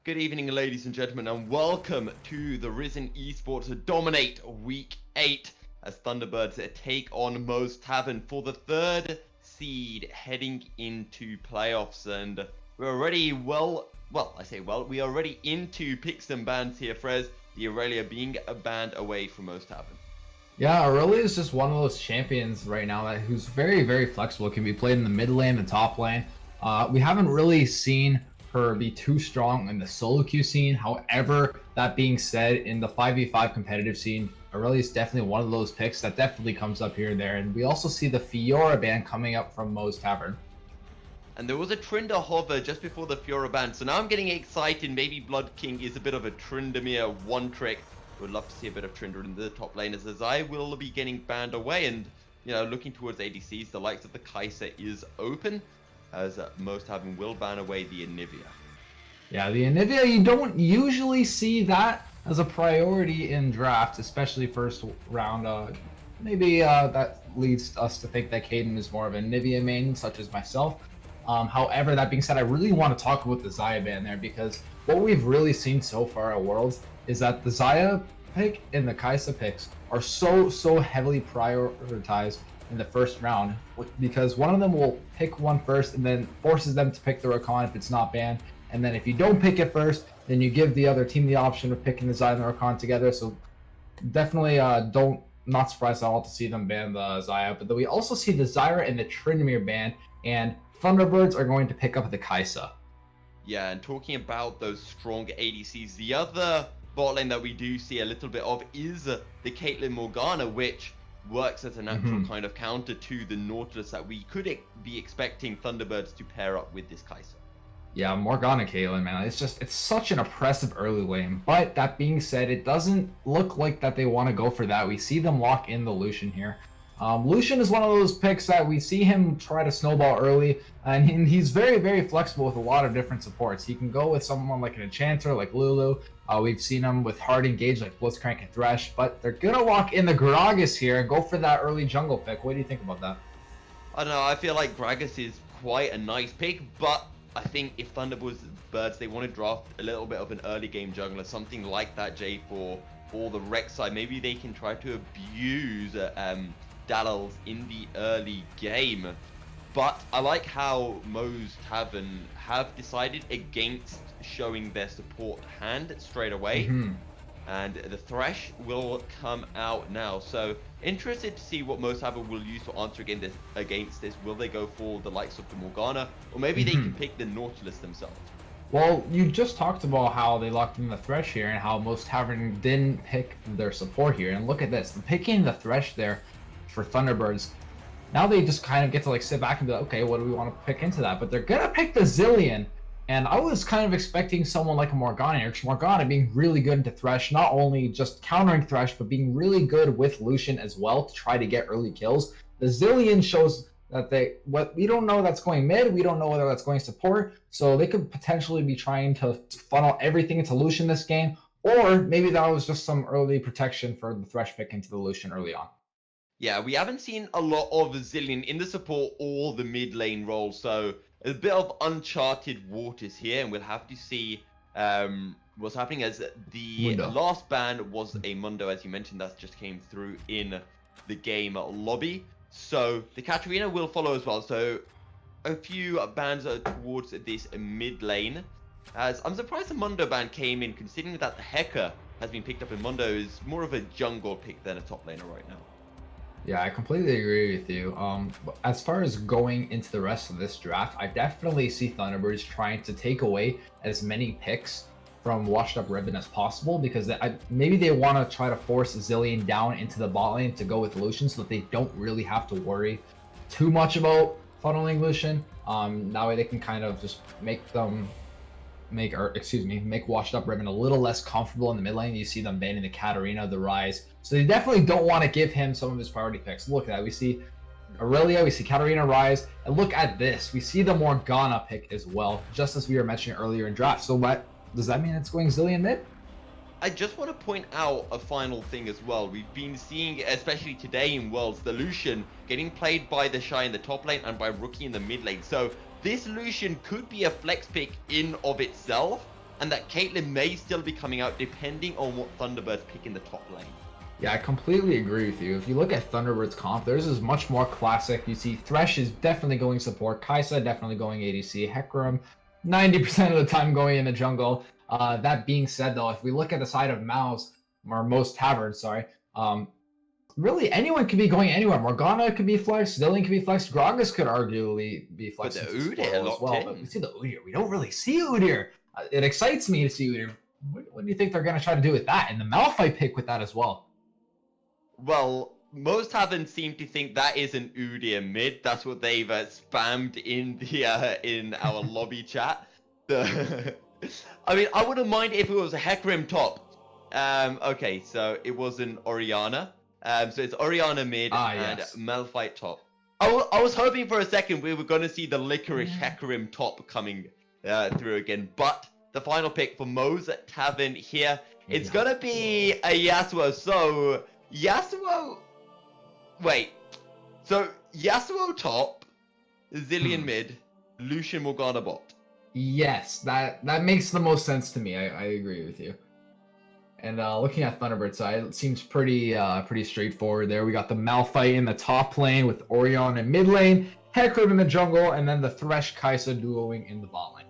Good evening, ladies and gentlemen, and welcome to the Risen Esports Dominate Week 8 as Thunderbirds take on Mo's Tavern for the third seed heading into playoffs. And we're already we are already into picks and bans here, Frez. The Aurelia being a band away from Mo's Tavern. Yeah, Aurelia is just one of those champions right now who's very, very flexible. Can be played in the mid lane and top lane. We haven't really seen her be too strong in the solo queue scene. However, that being said, in the 5v5 competitive scene, Aurelia is definitely one of those picks that definitely comes up here and there. And we also see the Fiora ban coming up from Mo's Tavern. And there was a Trinder hover just before the Fiora ban, so now I'm getting excited. Maybe Blood King is a bit of a Tryndamere one trick. Would love to see a bit of Trinder in the top lane, as I will be getting banned away. And, you know, looking towards ADCs, the likes of the Kai'Sa is open, as Mo's Tavern will ban away the Anivia. Yeah, the Anivia, you don't usually see that as a priority in draft, especially first round. Maybe that leads us to think that Caden is more of a Anivia main, such as myself. However, that being said, I really want to talk about the Xayah ban there, because what we've really seen so far at Worlds is that the Xayah pick and the Kai'Sa picks are so heavily prioritized in the first round, because one of them will pick one first and then forces them to pick the Rakan if it's not banned. And then if you don't pick it first, then you give the other team the option of picking the Xayah and the Rakan together. So definitely not surprised at all to see them ban the Xayah. But then we also see the Zyra and the Tryndamere ban, and Thunderbirds are going to pick up the Kai'Sa. Yeah, and talking about those strong ADCs, the other bot lane that we do see a little bit of is the Caitlyn Morgana, which works as a natural kind of counter to the Nautilus that we could be expecting Thunderbirds to pair up with this Kai'Sa. Yeah, Morgana Caitlyn, man, it's such an oppressive early lane. But that being said, it doesn't look like that they want to go for that. We see them lock in the Lucian here. Lucian is one of those picks that we see him try to snowball early, and he's very, very flexible with a lot of different supports. He can go with someone like an Enchanter, like Lulu. We've seen him with hard engage like Blitzcrank and Thresh, but they're gonna lock in the Gragas here and go for that early jungle pick. What do you think about that? I don't know, I feel like Gragas is quite a nice pick, but I think if Thunderbirds, they want to draft a little bit of an early game jungler, something like that, Jay, for the Rex side, maybe they can try to abuse Dalals in the early game. But I like how Mo's Tavern have decided against showing their support hand straight away. And the Thresh will come out now. So interested to see what Mo's Tavern will use to answer against this. Will they go for the likes of the Morgana, or maybe they can pick the Nautilus themselves? Well, you just talked about how they locked in the Thresh here and how Mo's Tavern didn't pick their support here. And look at this, they're picking the Thresh there for Thunderbirds. Now they just kind of get to like sit back and be like, okay, what do we want to pick into that? But they're gonna pick the Zilean, and I was kind of expecting someone like a Morgana here, because Morgana being really good into Thresh, not only just countering Thresh, but being really good with Lucian as well to try to get early kills. The Zilean shows that we don't know that's going mid, we don't know whether that's going support, so they could potentially be trying to funnel everything into Lucian this game, or maybe that was just some early protection for the Thresh pick into the Lucian early on. Yeah, we haven't seen a lot of Zilean in the support or the mid lane role, so a bit of uncharted waters here, and we'll have to see what's happening, as the last ban was a Mundo, as you mentioned, that just came through in the game lobby. So the Katarina will follow as well, so a few bans towards this mid lane, as I'm surprised the Mundo ban came in, considering that the Hecker has been picked up in Mundo is more of a jungle pick than a top laner right now. Yeah, I completely agree with you. As far as going into the rest of this draft, I definitely see Thunderbirds trying to take away as many picks from Washed Up Ribbon as possible, because maybe they want to try to force Zilean down into the bot lane to go with Lucian, so that they don't really have to worry too much about funneling Lucian. That way they can kind of just make Washed Up Ribbon a little less comfortable in the mid lane. You see them banning the Katarina, the Rise. So they definitely don't want to give him some of his priority picks. Look at that. We see Aurelia, we see Katarina, Rise, and look at this. We see the Morgana pick as well, just as we were mentioning earlier in draft. So what does that mean? It's going Zilean mid? I just want to point out a final thing as well. We've been seeing, especially today in Worlds, the Lucian getting played by the Shy in the top lane and by Rookie in the mid lane. So this Lucian could be a flex pick in of itself, and that Caitlyn may still be coming out depending on what Thunderbirds pick in the top lane. Yeah, I completely agree with you. If you look at Thunderbird's comp, theirs is much more classic. You see Thresh is definitely going support, Kai'Sa definitely going ADC, Hecarim 90% of the time going in the jungle. That being said, though, if we look at the side of Mouse, or most Taverns, sorry, really anyone could be going anywhere. Morgana could be flexed, Zillion could be flexed, Gragas could arguably be flexed But the into Udyr spoil as locked well. in. But we see the Udyr. We don't really see Udyr. It excites me to see Udyr. What do you think they're going to try to do with that? And the Malphite pick with that as well. Well, most haven't seemed to think that is an Udyr mid. That's what they've spammed in the in our lobby chat. I mean, I wouldn't mind if it was a Hecarim top. Okay, so it was an Orianna. So it's Orianna mid and yes. Malphite top. I was hoping for a second we were going to see the Licorice Hecarim top coming through again, but the final pick for Mo's at Tavern here, it's going to be a Yasuo. So Yasuo, wait, so Yasuo top, Zillion mid, Lucian Morgana bot. Yes, that makes the most sense to me. I agree with you. And looking at Thunderbird side, it seems pretty straightforward there. We got the Malphite in the top lane with Orion in mid lane, Hecarim in the jungle, and then the Thresh Kai'Sa duoing in the bot lane.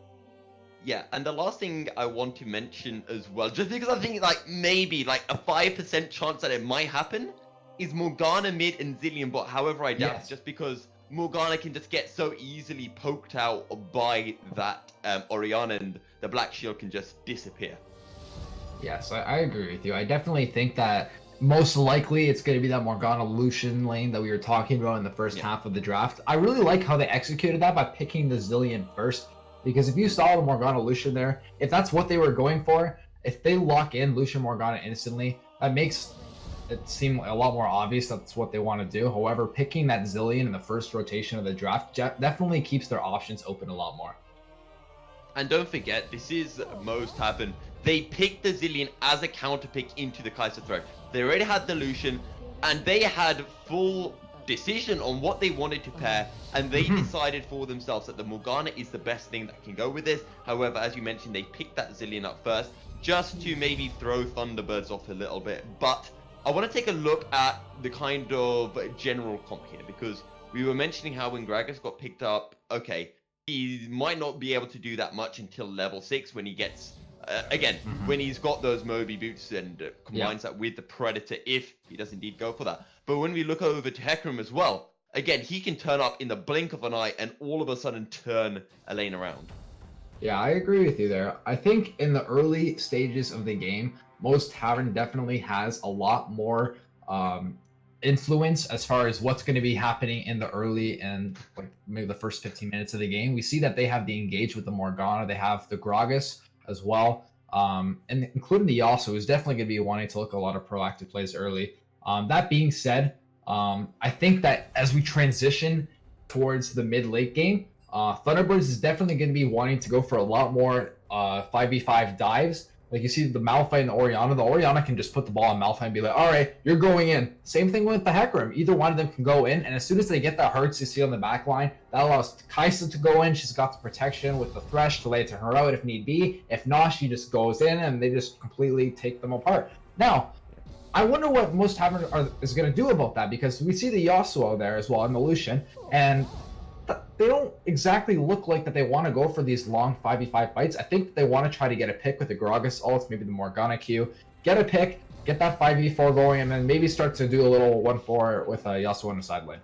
Yeah, and the last thing I want to mention as well, just because I think like maybe like a 5% chance that it might happen, is Morgana mid and Zillion bot. However, I doubt it, just because Morgana can just get so easily poked out by that Orianna, and the Black Shield can just disappear. Yes, I agree with you. I definitely think that most likely it's going to be that Morgana Lucian lane that we were talking about in the first half of the draft. I really like how they executed that by picking the Zillion first. Because if you saw the Morgana Lucian there, if that's what they were going for, if they lock in Lucian Morgana instantly, that makes it seem a lot more obvious that's what they want to do. However, picking that Zillion in the first rotation of the draft definitely keeps their options open a lot more. And don't forget, this is most happened. They picked the Zillion as a counter pick into the Kai'Sa threat. They already had the Lucian, and they had full decision on what they wanted to pair, and they decided for themselves that the Morgana is the best thing that can go with this. However, as you mentioned, they picked that Zillion up first just to maybe throw Thunderbirds off a little bit. But I want to take a look at the kind of general comp here, because we were mentioning how when Gragas got picked up, okay, he might not be able to do that much until level 6 when he gets when he's got those Moby boots and combines that with the Predator, if he does indeed go for that. But when we look over to Hecarim as well, again, he can turn up in the blink of an eye and all of a sudden turn a lane around. Yeah, I agree with you there. I think in the early stages of the game, most Tavern definitely has a lot more influence as far as what's going to be happening in the early and like maybe the first 15 minutes of the game. We see that they have the engage with the Morgana, they have the Gragas as well, and including the Yasuo is definitely going to be wanting to look a lot of proactive plays early. That being said, I think that as we transition towards the mid-late game, Thunderbirds is definitely going to be wanting to go for a lot more 5v5 dives. Like you see the Malphite and the Orianna. The Orianna can just put the ball on Malphite and be like, all right, you're going in. Same thing with the Hecarim. Either one of them can go in, and as soon as they get that Hertz you see on the back line, that allows Kai'Sa to go in. She's got the protection with the Thresh to lay to her out if need be. If not, she just goes in, and they just completely take them apart. Now, I wonder what most Tavern is going to do about that, because we see the Yasuo there as well and the Lucian, and they don't exactly look like that they want to go for these long 5v5 fights. I think they want to try to get a pick with the Gragas ult, maybe the Morgana Q, get a pick, get that 5v4 going, and then maybe start to do a little 1-4 with Yasuo on the side lane.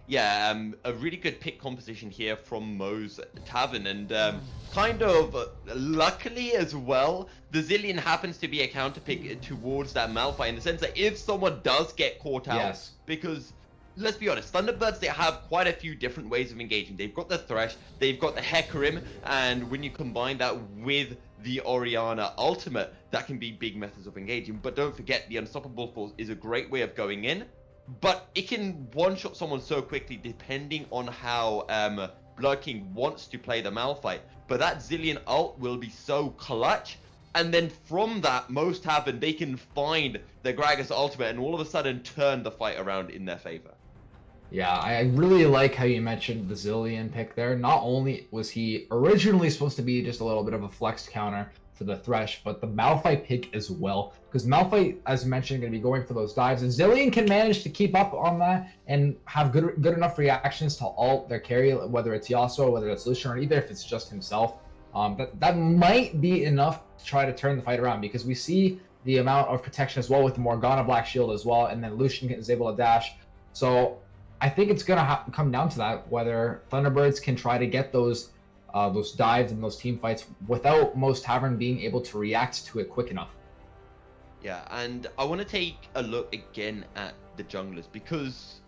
Yeah, a really good pick composition here from Mo's Tavern, and kind of luckily as well, the Zillion happens to be a counter pick towards that Malphite, in the sense that if someone does get caught out, because let's be honest, Thunderbirds, they have quite a few different ways of engaging. They've got the Thresh, they've got the Hecarim, and when you combine that with the Orianna ultimate, that can be big methods of engaging. But don't forget, the Unstoppable Force is a great way of going in, but it can one-shot someone so quickly depending on how Blood King wants to play the Malphite. But that Zillion ult will be so clutch, and then from that, most Tavern, they can find the Gragas ultimate and all of a sudden turn the fight around in their favor. Yeah, I really like how you mentioned the Zillion pick there. Not only was he originally supposed to be just a little bit of a flex counter for the Thresh, but the Malphite pick as well. Because Malphite, as mentioned, going to be going for those dives. And Zillion can manage to keep up on that and have good enough reactions to ult their carry, whether it's Yasuo, whether it's Lucian, or even if it's just himself. That might be enough to try to turn the fight around, because we see the amount of protection as well with the Morgana Black Shield as well, and then Lucian is able to dash. So I think it's gonna come down to that, whether Thunderbirds can try to get those dives and those team fights without most Tavern being able to react to it quick enough. Yeah, and I want to take a look again at the junglers because,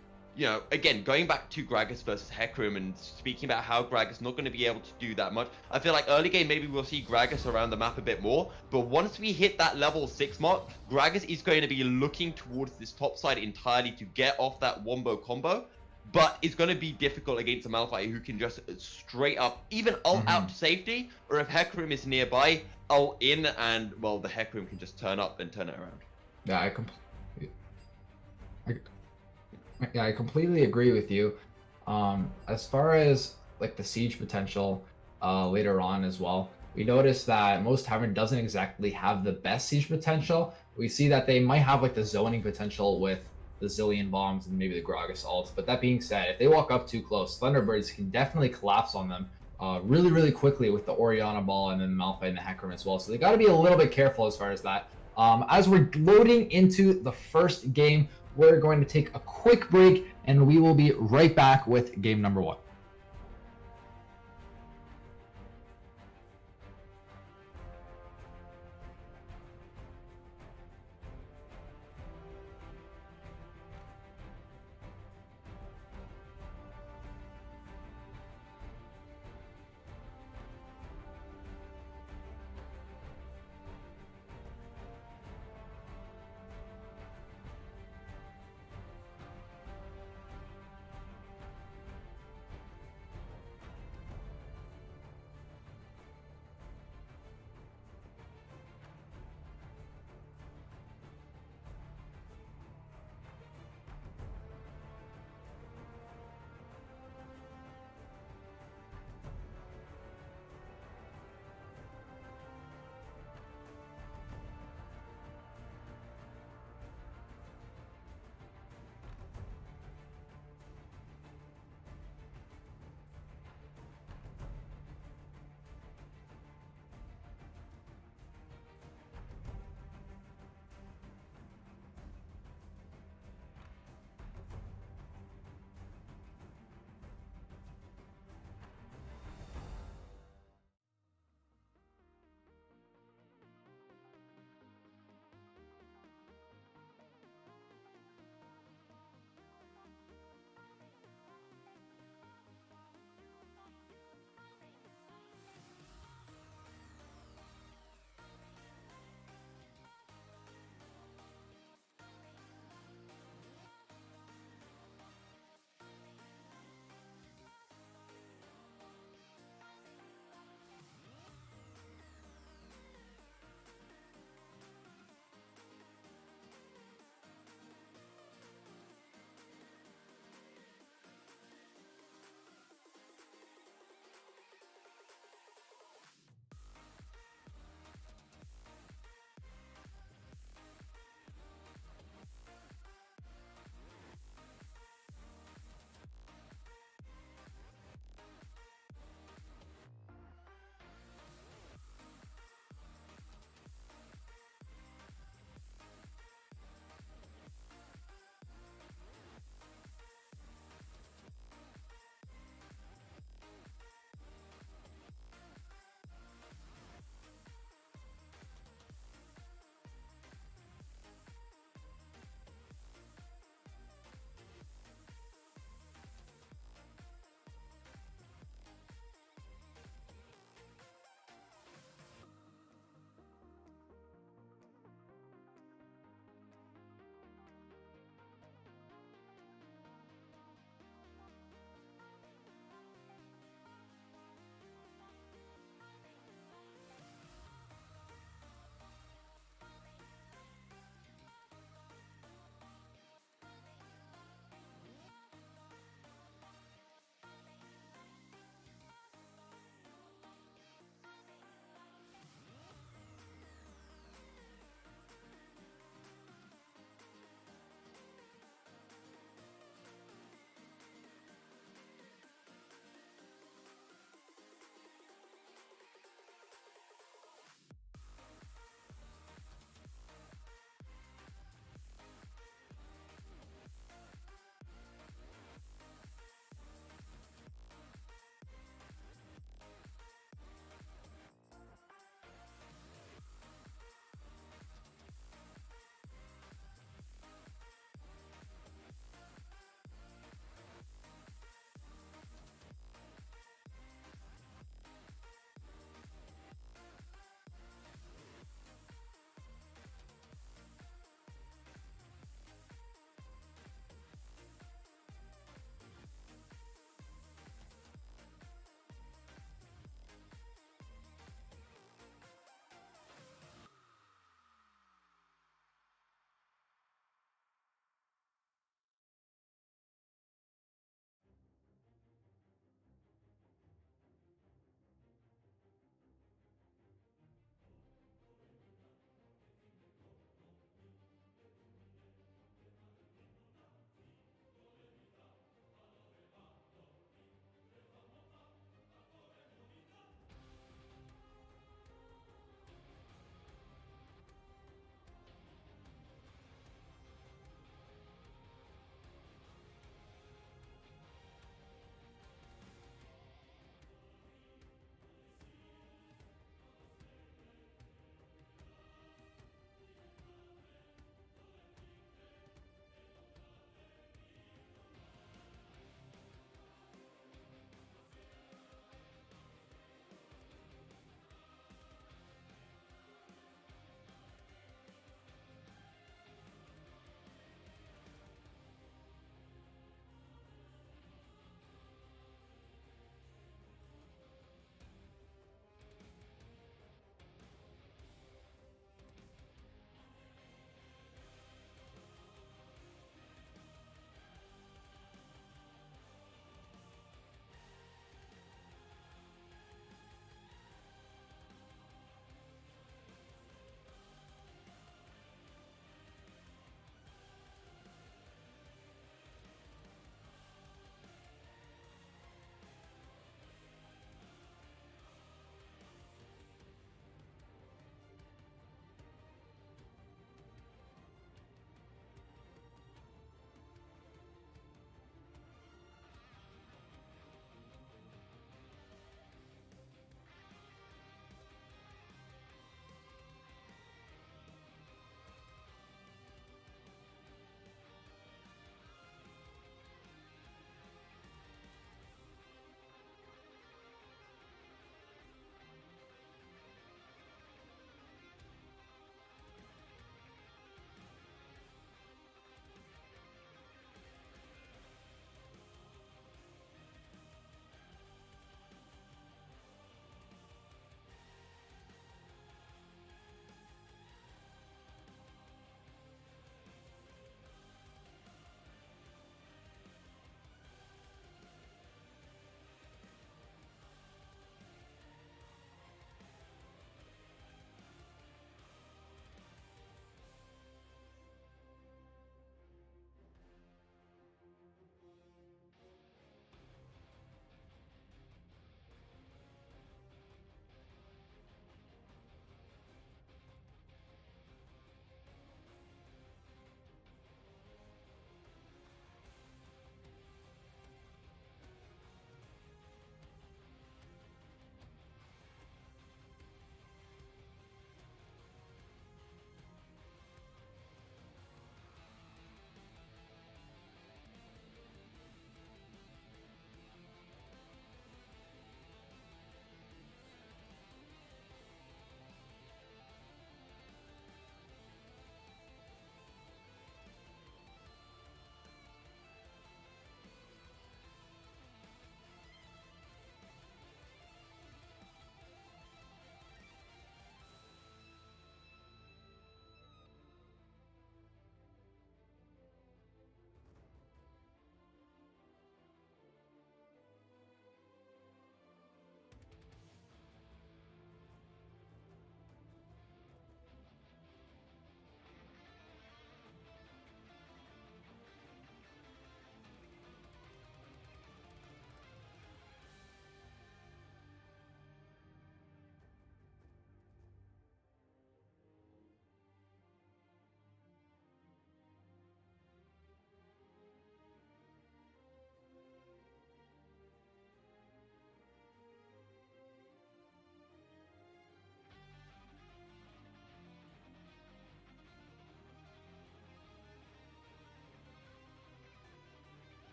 again, going back to Gragas versus Hecarim and speaking about how Gragas not going to be able to do that much, I feel like early game maybe we'll see Gragas around the map a bit more, but once we hit that level 6 mark, Gragas is going to be looking towards this top side entirely to get off that wombo combo, but it's going to be difficult against a Malphite who can just straight up even ult out to safety, or if Hecarim is nearby, ult in, and, well, the Hecarim can just turn up and turn it around. Yeah, I completely agree with you. As far as like the siege potential later on as well, we noticed that most Tavern doesn't exactly have the best siege potential. We see that they might have like the zoning potential with the Zillion bombs and maybe the Gragas ults. But that being said, if they walk up too close, Thunderbirds can definitely collapse on them really, really quickly with the Orianna ball and then the Malphite and the Hecarim as well. So they got to be a little bit careful as far as that. As we're loading into the first game, we're going to take a quick break and we will be right back with game number 1.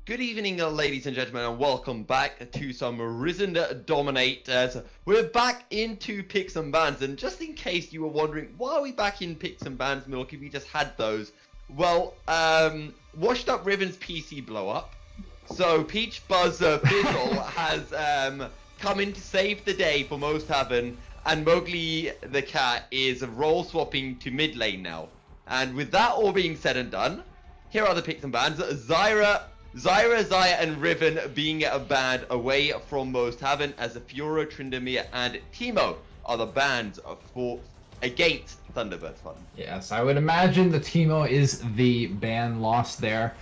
Good evening, ladies and gentlemen, and welcome back to some Risen Dominators. We're back into picks and bans, and just in case you were wondering, why are we back in picks and bans, Milky? We just had those. Well, Washed Up Riven's PC blow up, so Peach Buzz Fizzle has come in to save the day for Most Tavern, and Mowgli the cat is role swapping to mid lane now. And with that all being said and done, here are the picks and bans. Zyra, and Riven being banned away from Most Tavern, as Fiora, Tryndamere, and Teemo are the bans for against Thunderbirds Fun. Yes, I would imagine the Teemo is the ban lost there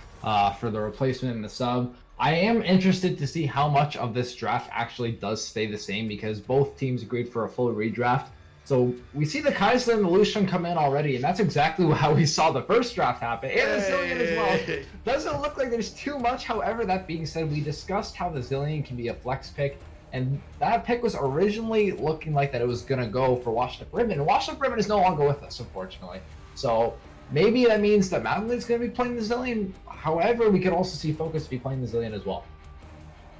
for the replacement in the sub. I am interested to see how much of this draft actually does stay the same, because both teams agreed for a full redraft. So we see the Kai'Sa and the Lucian come in already, and that's exactly how we saw the first draft happen. And the Zillion as well. Doesn't look like there's too much. However, that being said, we discussed how the Zillion can be a flex pick, and that pick was originally looking like that it was going to go for Washed Up Riven. Washed Up Riven is no longer with us, unfortunately. So maybe that means that Madeline's going to be playing the Zillion. However, we could also see Focus be playing the Zillion as well.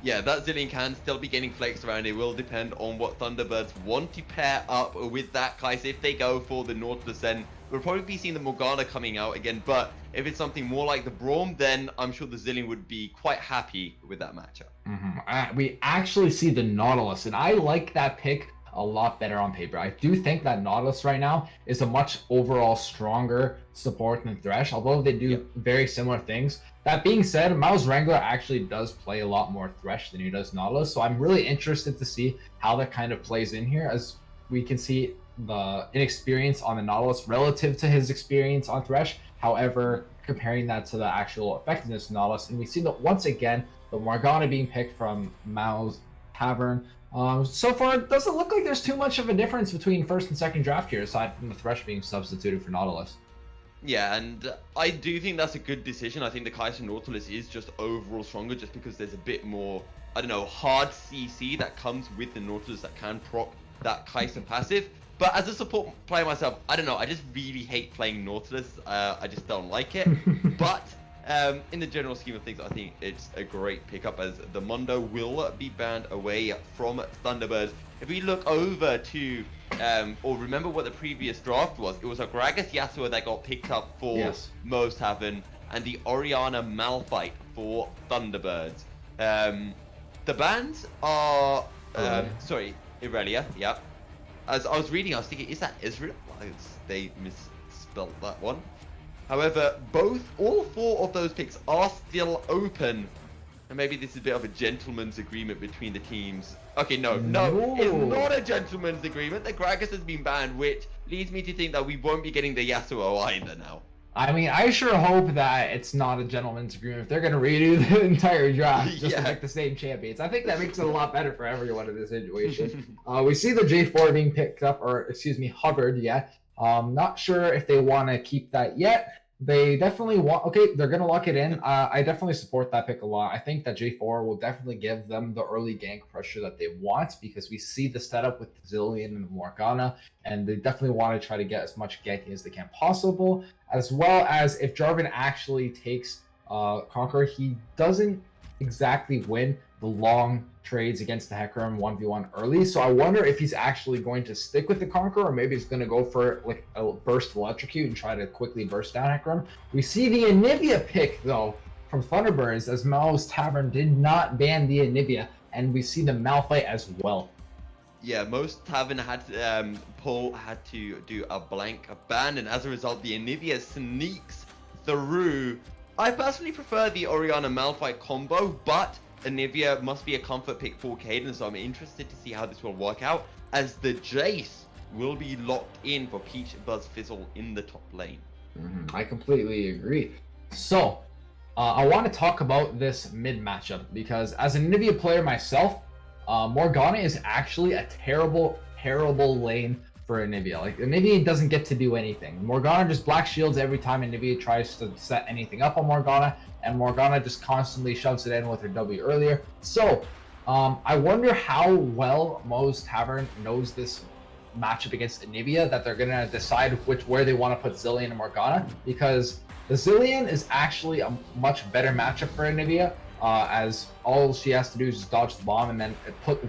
Yeah, that Zillion can still be getting flexed around. It will depend on what Thunderbirds want to pair up with that Kai'Sa. If they go for the Nautilus, then we'll probably be seeing the Morgana coming out again. But if it's something more like the Braum, then I'm sure the Zillion would be quite happy with that matchup. We actually see the Nautilus, and I like that pick a lot better on paper. I do think that Nautilus right now is a much overall stronger support than Thresh, although they do very similar things. That being said, Miles Wrangler actually does play a lot more Thresh than he does Nautilus, so I'm really interested to see how that kind of plays in here, as we can see the inexperience on the Nautilus relative to his experience on Thresh. However, comparing that to the actual effectiveness of Nautilus, and we see that once again, the Morgana being picked from Mao's Tavern. So far, it doesn't look like there's too much of a difference between first and second draft here, aside from the Thresh being substituted for Nautilus. Yeah, and I do think that's a good decision. I think the Kai'Sa Nautilus is just overall stronger, just because there's a bit more, I don't know, hard CC that comes with the Nautilus that can proc that Kai'Sa passive. But as a support player myself, I don't know, I just really hate playing Nautilus. I just don't like it. But in the general scheme of things, I think it's a great pickup, as the Mondo will be banned away from Thunderbirds. If we look over to, or remember what the previous draft was, it was a Gragas Yasuo that got picked up for Most Tavern, and the Orianna Malphite for Thunderbirds. The bans are, sorry, Irelia, yeah. As I was reading, I was thinking, is that Israel? They misspelled that one. However, all four of those picks are still open. And maybe this is a bit of a gentleman's agreement between the teams. Okay, no, it's not a gentleman's agreement. The Gragas has been banned, which leads me to think that we won't be getting the Yasuo either now. I mean, I sure hope that it's not a gentleman's agreement if they're going to redo the entire draft just to pick the same champions. I think that makes it a lot better for everyone in this situation. We see the J4 being picked up, or excuse me, hovered, not sure if they want to keep that yet. They definitely want, okay, they're going to lock it in. I definitely support that pick a lot. I think that J4 will definitely give them the early gank pressure that they want, because we see the setup with the Zillion and the Morgana, and they definitely want to try to get as much ganking as they can possible, as well as if Jarvan actually takes Conqueror, he doesn't exactly win the long trades against the Hecarim 1v1 early. So I wonder if he's actually going to stick with the Conqueror, or maybe he's going to go for like a burst electrocute and try to quickly burst down Hecarim. We see the Anivia pick though from Thunderbirds, as Mao's Tavern did not ban the Anivia, and we see the Malphite as well. Yeah, Most Tavern had to do a blank ban, and as a result, the Anivia sneaks through. I personally prefer the Orianna Malphite combo, but Anivia must be a comfort pick for Caden, so I'm interested to see how this will work out, as the Jace will be locked in for Peach Buzz Fizzle in the top lane. I completely agree. So, I want to talk about this mid matchup, because as an Anivia player myself, Morgana is actually a terrible lane for Anivia. Like, Anivia doesn't get to do anything. Morgana just black shields every time Anivia tries to set anything up on Morgana, and Morgana just constantly shoves it in with her W earlier. So, I wonder how well Mo's Tavern knows this matchup against Anivia, that they're gonna decide where they want to put Zillion and Morgana, because the Zillion is actually a much better matchup for Anivia, as all she has to do is just dodge the bomb and then put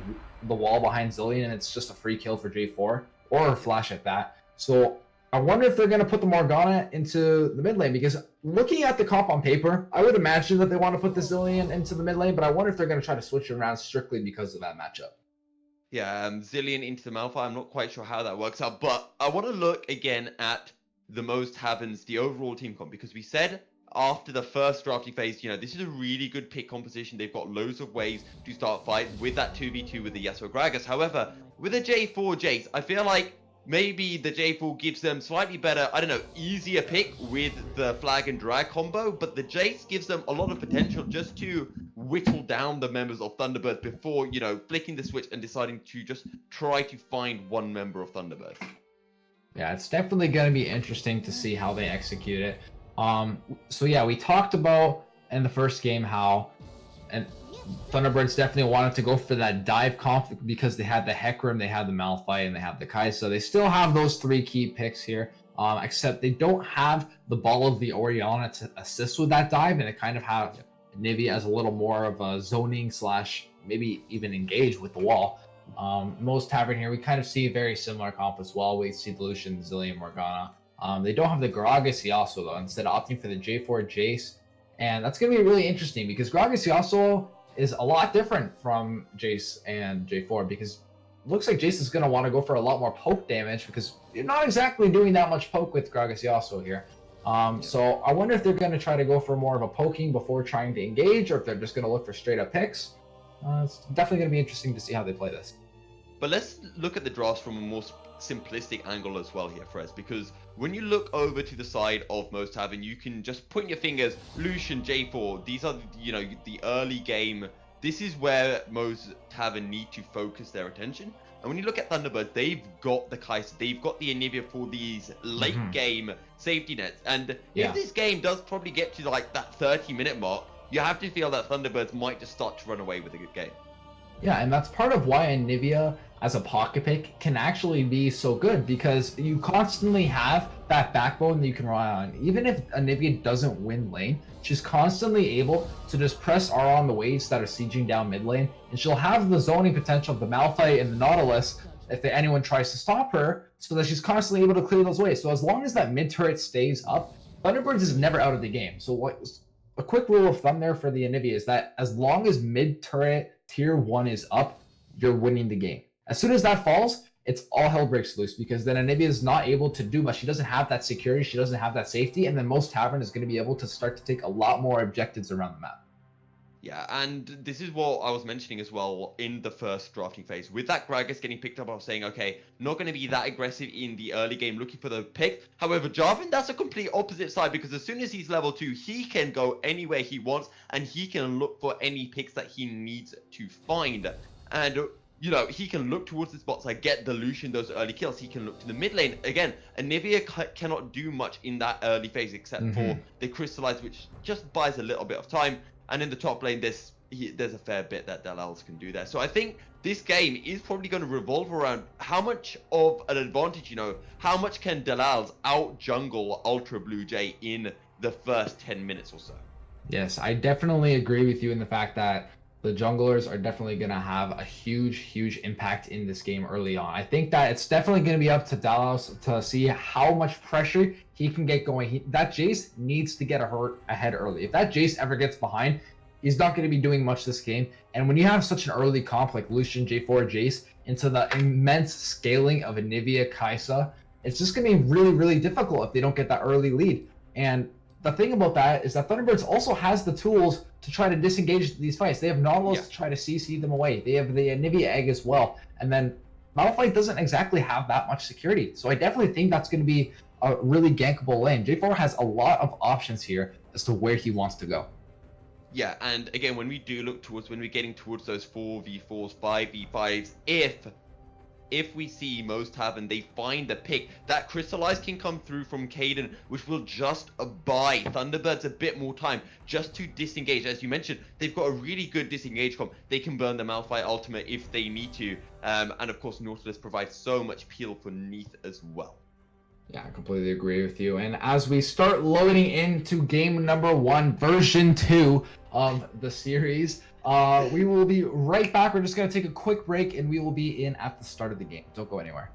the wall behind Zillion, and it's just a free kill for J4 or a flash at that. So I wonder if they're going to put the Morgana into the mid lane, because looking at the comp on paper, I would imagine that they want to put the Zillion into the mid lane, but I wonder if they're going to try to switch it around strictly because of that matchup. Yeah, Zillion into the Malphite. I'm not quite sure how that works out, but I want to look again at the most Taverns, the overall team comp, because we said after the first drafting phase, this is a really good pick composition. They've got loads of ways to start fight with that 2v2 with the Yasuo Gragas. However, with a J4 Jace, I feel like maybe the J4 gives them slightly better, I don't know, easier pick with the flag and drag combo, but the Jace gives them a lot of potential just to whittle down the members of Thunderbirds before, flicking the switch and deciding to just try to find one member of Thunderbirds. Yeah, it's definitely going to be interesting to see how they execute it. So yeah, we talked about in the first game how and Thunderbirds definitely wanted to go for that dive comp because they had the Hecarim, they had the Malphite, and they have the Kai'Sa. They still have those 3 key picks here, except they don't have the Ball of the Orianna to assist with that dive, and they kind of have Nivea as a little more of a zoning / maybe even engage with the wall. Most Tavern here, we kind of see a very similar comp as well. We see the Lucian, Zillion, Morgana. They don't have the Gragas Yasuo though, instead of opting for the J4 Jace. And that's going to be really interesting because Gragas Yasuo is a lot different from Jace and J4, because it looks like Jace is going to want to go for a lot more poke damage because you're not exactly doing that much poke with Gragas Yasuo here. So I wonder if they're going to try to go for more of a poking before trying to engage, or if they're just going to look for straight up picks. It's definitely going to be interesting to see how they play this. But let's look at the drafts from a more simplistic angle as well here, Frez, because when you look over to the side of most Tavern, you can just point your fingers, Lucian, J4, these are, the early game. This is where most Tavern need to focus their attention. And when you look at Thunderbirds, they've got the Kai'Sa, they've got the Anivia for these late game safety nets. And if this game does probably get to like that 30-minute mark, you have to feel that Thunderbirds might just start to run away with a good game. Yeah, and that's part of why Anivia as a pocket pick can actually be so good, because you constantly have that backbone that you can rely on. Even if Anivia doesn't win lane, she's constantly able to just press R on the waves that are sieging down mid lane, and she'll have the zoning potential of the Malphite and the Nautilus if anyone tries to stop her, so that she's constantly able to clear those waves. So as long as that mid turret stays up, Thunderbirds is never out of the game. So a quick rule of thumb there for the Anivia is that as long as mid turret tier 1 is up, you're winning the game. As soon as that falls, it's all hell breaks loose, because then Anivia is not able to do much. She doesn't have that security, she doesn't have that safety, and then most Tavern is going to be able to start to take a lot more objectives around the map. Yeah, and this is what I was mentioning as well in the first drafting phase. With that Gragas getting picked up, I was saying, okay, not going to be that aggressive in the early game looking for the pick. However, Jarvan, that's a complete opposite side, because as soon as he's level 2, he can go anywhere he wants, and he can look for any picks that he needs to find. And he can look towards the spots, like get the Lucian those early kills. He can look to the mid lane. Again, Anivia cannot do much in that early phase except for the Crystallize, which just buys a little bit of time. And in the top lane, there's a fair bit that Delals can do there. So I think this game is probably going to revolve around how much of an advantage, how much can Delals out-jungle Ultra Blue Jay in the first 10 minutes or so. Yes, I definitely agree with you in the fact that the junglers are definitely going to have a huge impact in this game early on. I think that it's definitely going to be up to Dallas to see how much pressure he can get going. That Jace needs to get ahead early. If that Jace ever gets behind, he's not going to be doing much this game. And when you have such an early comp like Lucian, J4, Jace, into the immense scaling of Anivia, Kai'Sa, it's just going to be really difficult if they don't get that early lead. And the thing about that is that Thunderbirds also has the tools to try to disengage these fights. They have Nautilus to try to CC them away. They have the Anivia egg as well. And then Malphite doesn't exactly have that much security. So I definitely think that's going to be a really gankable lane. J4 has a lot of options here as to where he wants to go. Yeah, and again, when we do look towards, when we're getting towards those 4v4s, 5v5s, if we see most Tavern, they find the pick, that Crystallize can come through from Kaden, which will just buy Thunderbirds a bit more time just to disengage. As you mentioned, they've got a really good disengage comp. They can burn the Malphite ultimate if they need to. And of course, Nautilus provides so much peel for Neath as well. Yeah, I completely agree with you. And as we start loading into game number 1, version 2 of the series, we will be right back. We're just going to take a quick break and we will be in at the start of the game. Don't go anywhere.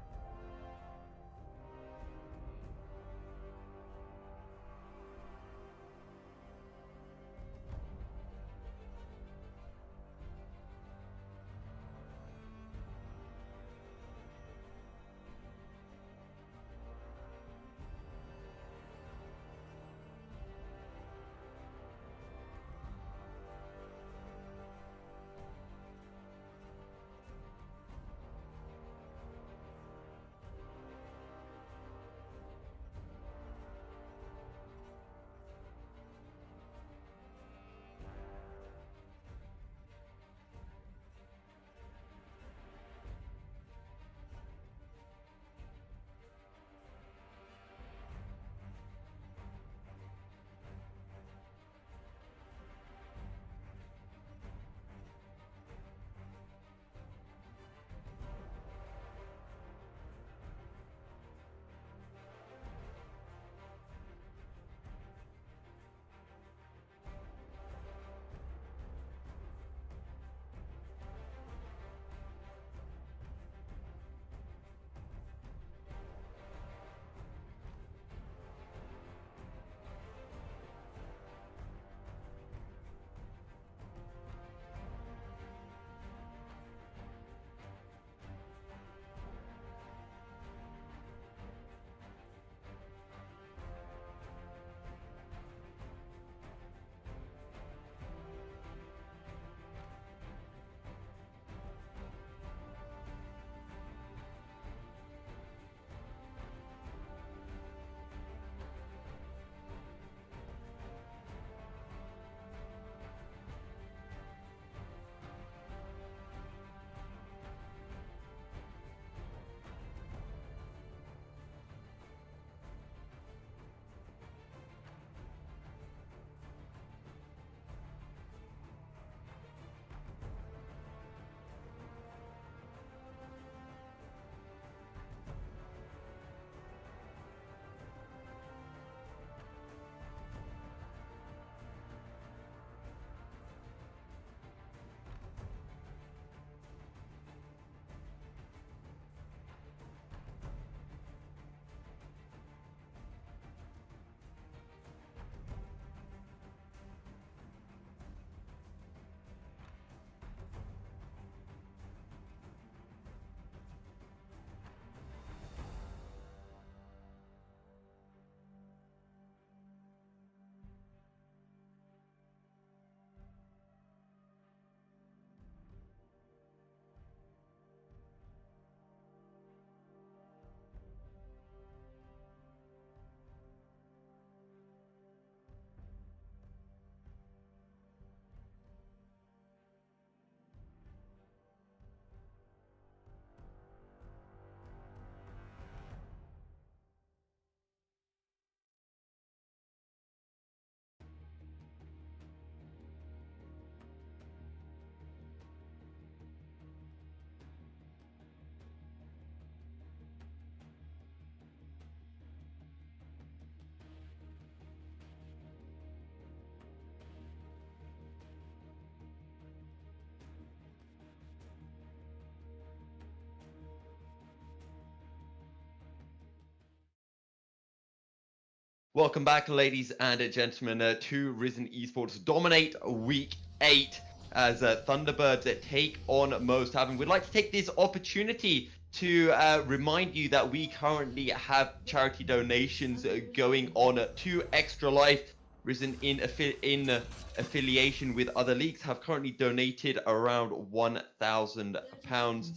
Welcome back, ladies and gentlemen, to Risen Esports Dominate Week 8 as Thunderbirds take on Most Tavern. We'd like to take this opportunity to remind you that we currently have charity donations going on to Extra Life. Risen in affiliation with other leagues have currently donated around £1,000.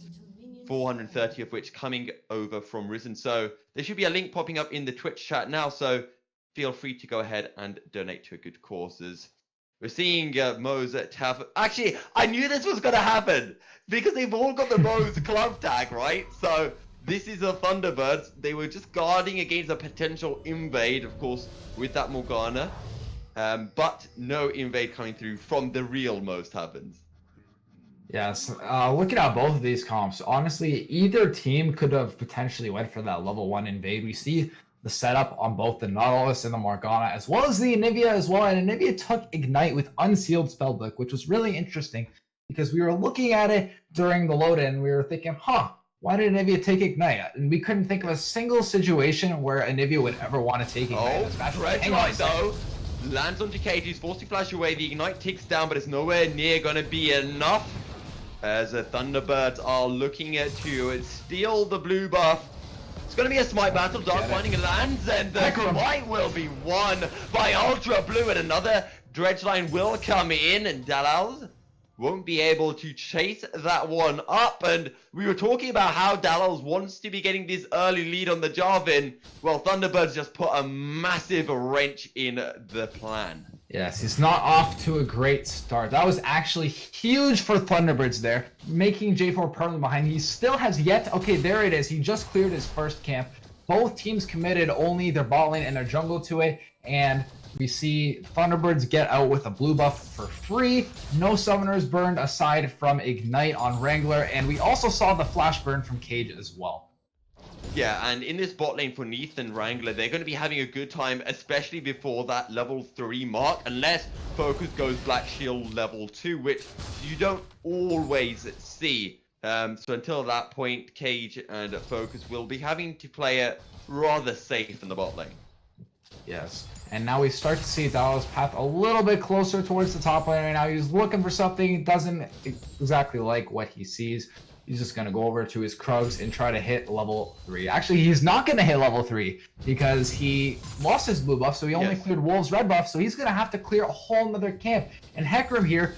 430 of which coming over from Risen. So there should be a link popping up in the Twitch chat now. So feel free to go ahead and donate to good causes. We're seeing Mo's at Tavern. Actually, I knew this was going to happen because they've all got the Mo's club tag, right? So this is a Thunderbirds. They were just guarding against a potential invade, of course, with that Morgana. But no invade coming through from the real Mo's Taverns. Yes, looking at both of these comps, honestly, either team could have potentially went for that level 1 invade. We see the setup on both the Nautilus and the Morgana, as well as the Anivia as well. And Anivia took Ignite with Unsealed Spellbook, which was really interesting because we were looking at it during the load-in and we were thinking, why did Anivia take Ignite? And we couldn't think of a single situation where Anivia would ever want to take Ignite. Right though. Lands onto Cage, he's forced to flash away. The Ignite ticks down, but it's nowhere near going to be enough. As the Thunderbirds are looking to steal the blue buff. It's going to be a smite battle. Dark Binding lands, and the smite will be won by Ultra Blue. And another dredge line will come in, and Dalal won't be able to chase that one up. And we were talking about how Dalal wants to be getting this early lead on the Jarvan. Well, Thunderbirds just put a massive wrench in the plan. Yes, he's not off to a great start. That was actually huge for Thunderbirds there, making J4 permanently behind. He still has yet... Okay, there it is. He just cleared his first camp. Both teams committed only their bot lane and their jungle to it, and we see Thunderbirds get out with a blue buff for free. No summoners burned aside from Ignite on Wrangler, and we also saw the flash burn from Cage as well. Yeah, and in this bot lane for Neath and Wrangler, they're going to be having a good time, especially before that level 3 mark, unless Focus goes Black Shield level 2, which you don't always see. So until that point, Cage and Focus will be having to play it rather safe in the bot lane. Yes, and now we start to see Dallas' path a little bit closer towards the top lane right now. He's looking for something, he doesn't exactly like what he sees. He's just going to go over to his Krugs and try to hit level 3. Actually, he's not going to hit level 3 because he lost his blue buff, so he only cleared Wolves' red buff, so he's going to have to clear a whole nother camp. And Hecarim here,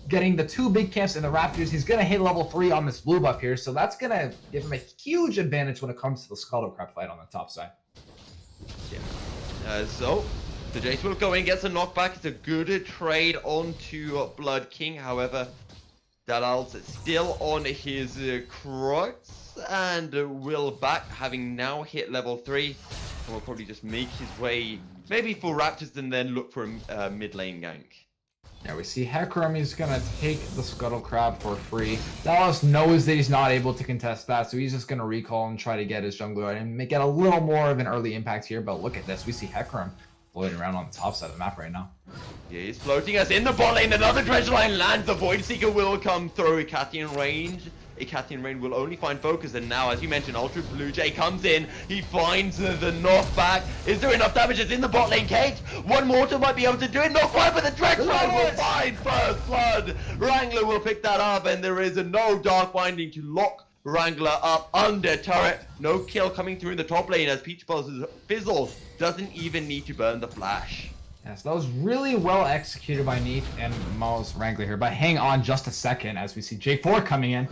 getting the 2 big camps in the Raptors, he's going to hit level 3 on this blue buff here, so that's going to give him a huge advantage when it comes to the Scuttlecrab fight on the top side. Yeah. So, the Jace will go in, gets a knockback. It's a good trade onto Blood King, however... Dalal's still on his Crux and will back, having now hit level 3. And will probably just make his way, maybe for Raptors, and then look for a mid lane gank. Yeah, we see Hecarim is going to take the Scuttlecrab for free. Dallas knows that he's not able to contest that, so he's just going to recall and try to get his jungler out and get a little more of an early impact here. But look at this, we see Hecarim floating around on the top side of the map right now. Yeah, he's floating us in the bot lane. Another treasure line lands. The Void Seeker will come through. Cathian range. Cathian range will only find Focus. And now, as you mentioned, Ultra Blue Jay comes in. He finds the knockback. Is there enough damage? It's in the bot lane. Cage. One mortal might be able to do it. Not quite, but the treasure line will find first blood. Wrangler will pick that up. And there is no Dark Binding to lock Wrangler up under turret. No kill coming through in the top lane as Peach Buzz's Fizzle doesn't even need to burn the flash. Yes, that was really well executed by Neath and Maul's Wrangler here. But hang on just a second as we see J4 coming in.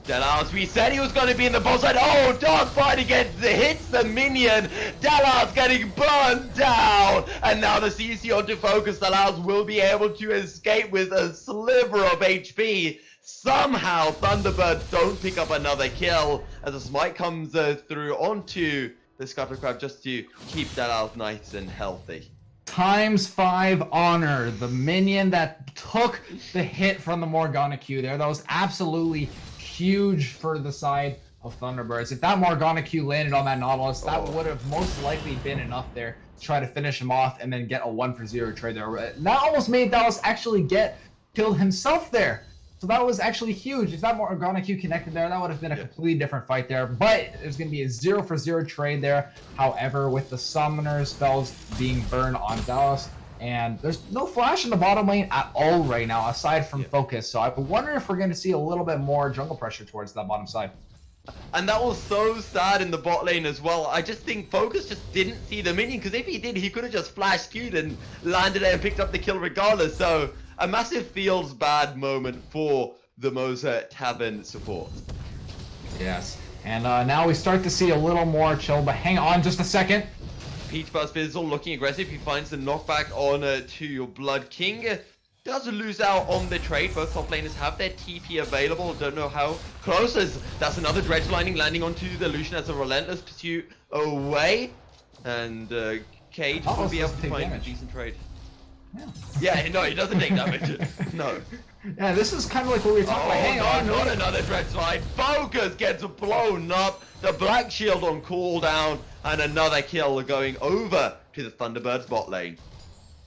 Dallas, we said he was going to be in the bot side. Oh, Dark Fighter hits the minion. Dallas getting burned down. And now the CC onto Focus. Dallas will be able to escape with a sliver of HP. Somehow, Thunderbirds don't pick up another kill as a smite comes through onto the Scuttlecrab just to keep Dallas nice and healthy. ×5 honor, the minion that took the hit from the Morgana Q there. That was absolutely huge for the side of Thunderbirds. If that Morgana Q landed on that Nautilus, that would have most likely been enough there to try to finish him off and then get a 1-for-0 trade there. That almost made Dallas actually get killed himself there. So that was actually huge. If that Morgana Q connected there, that would have been a completely different fight there. But there's going to be a 0-for-0 trade there. However, with the Summoner spells being burned on Dallas, and there's no flash in the bottom lane at all right now, aside from Focus. So I wonder if we're going to see a little bit more jungle pressure towards that bottom side. And that was so sad in the bot lane as well. I just think Focus just didn't see the minion, because if he did, he could have just flash Q'd and landed it and picked up the kill regardless. So a massive feels bad moment for the Moza Tavern support. Yes, and now we start to see a little more chill, but hang on just a second. Peach Buzz Fizzle looking aggressive. He finds the knockback on to your Blood King. Does lose out on the trade. Both top laners have their TP available. Don't know how close. That's another dredge lining landing onto the Lucian as a relentless pursuit away. And Cage will be able to find a decent trade. Yeah, no, he doesn't take damage. No. Yeah, this is kind of like what we were talking about. Hang on, not another dread slide. Focus gets blown up. The Black Shield on cooldown, and another kill going over to the Thunderbirds bot lane.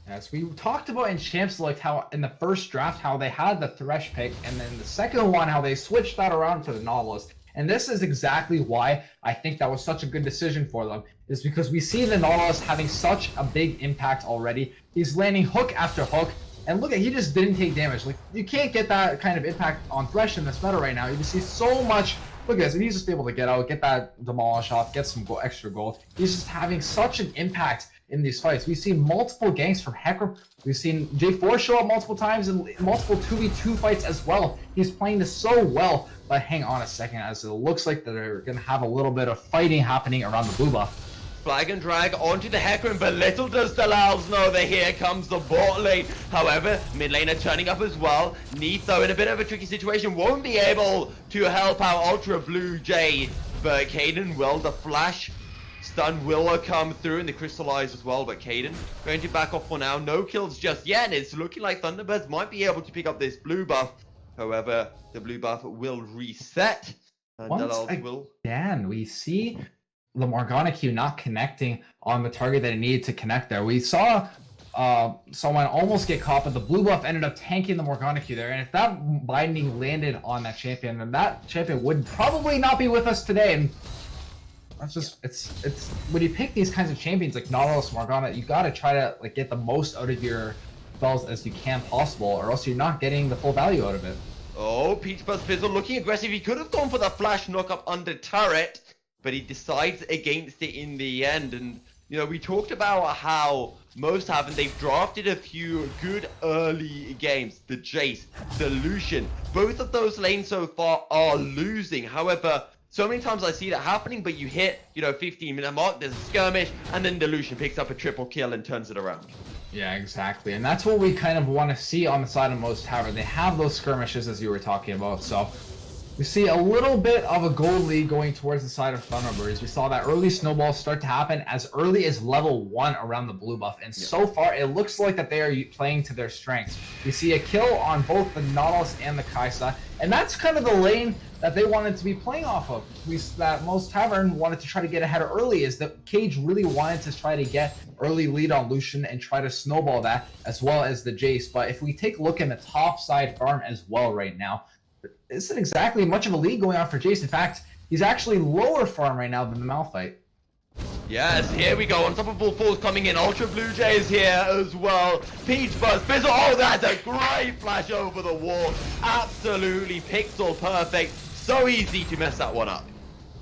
Yes, we talked about in Champs Select how in the first draft how they had the Thresh pick, and then the second one how they switched that around to the Nautilus. And this is exactly why I think that was such a good decision for them, is because we see the Nautilus having such a big impact already. He's landing hook after hook, and look at, he just didn't take damage. Like, you can't get that kind of impact on Thresh in this meta right now. You just see so much. Look at this, and he's just able to get out, get that demolish off, get some extra gold. He's just having such an impact in these fights. We've seen multiple ganks from Hecarim. We've seen J4 show up multiple times in multiple 2v2 fights as well. He's playing this so well, but hang on a second, as it looks like they're going to have a little bit of fighting happening around the blue buff. Flag and drag onto the Hecarim, but little does the Lals know that here comes the bot lane. However, mid laner turning up as well. Neath, though, in a bit of a tricky situation, won't be able to help out Ultra Blue Jay, but Kaden will. The flash stun will come through, and the crystallize as well, but Kaden going to back off for now. No kills just yet, and it's looking like Thunderbirds might be able to pick up this blue buff. However, the blue buff will reset, and the Lals will... Again, we see the Morgana Q not connecting on the target that it needed to connect there. We saw someone almost get caught, but the blue buff ended up tanking the Morgana Q there. And if that binding landed on that champion, then that champion would probably not be with us today. And that's just, it's when you pick these kinds of champions like Nautilus, Morgana, you gotta try to like get the most out of your spells as you can possible, or else you're not getting the full value out of it. Oh, Peach Buzz Fizzle looking aggressive. He could have gone for the flash knock up under turret, but he decides against it in the end. And, you know, we talked about how most haven't. They've drafted a few good early games. The Jace, the Lucian, both of those lanes so far are losing. However, so many times I see that happening, but you hit, you know, 15-minute mark, there's a skirmish, and then the Lucian picks up a triple kill and turns it around. Yeah, exactly. And that's what we kind of want to see on the side of most Tavern. They have those skirmishes as you were talking about, so... We see a little bit of a gold lead going towards the side of Thunderbirds. We saw that early snowball start to happen as early as level 1 around the blue buff. And so far, it looks like that they are playing to their strengths. We see a kill on both the Nautilus and the Kaisa. And that's kind of the lane that they wanted to be playing off of. That most Tavern wanted to try to get ahead early, is that Cage really wanted to try to get early lead on Lucian and try to snowball that, as well as the Jace. But if we take a look in the top side farm as well right now, isn't exactly much of a lead going on for Jace. In fact, he's actually lower farm right now than the Malphite. Yes, here we go. Unstoppable Force coming in. Ultra Blue Jay is here as well. Peach Buzz Fizzle. Oh, that's a great flash over the wall. Absolutely pixel perfect. So easy to mess that one up.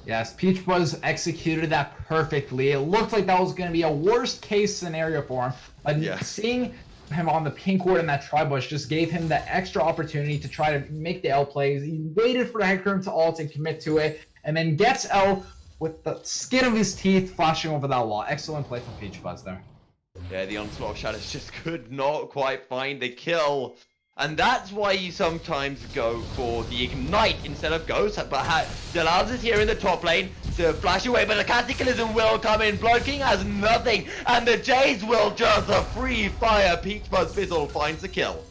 Yes, Peach Buzz executed that perfectly. It looked like that was going to be a worst case scenario for him. But seeing him on the pink ward in that tri-bush just gave him the extra opportunity to try to make the L plays. He waited for the Hecarim to ult and commit to it, and then gets L with the skin of his teeth flashing over that wall. Excellent play from Peach Buzz there. Yeah, the Onslaught of Shadows just could not quite find the kill. And that's why you sometimes go for the Ignite instead of Ghost. But Delaz is here in the top lane to flash away, but the Cataclysm will come in. Blood King has nothing, and the Jays will just a free fire. Peach Buzz Fizzle finds the kill.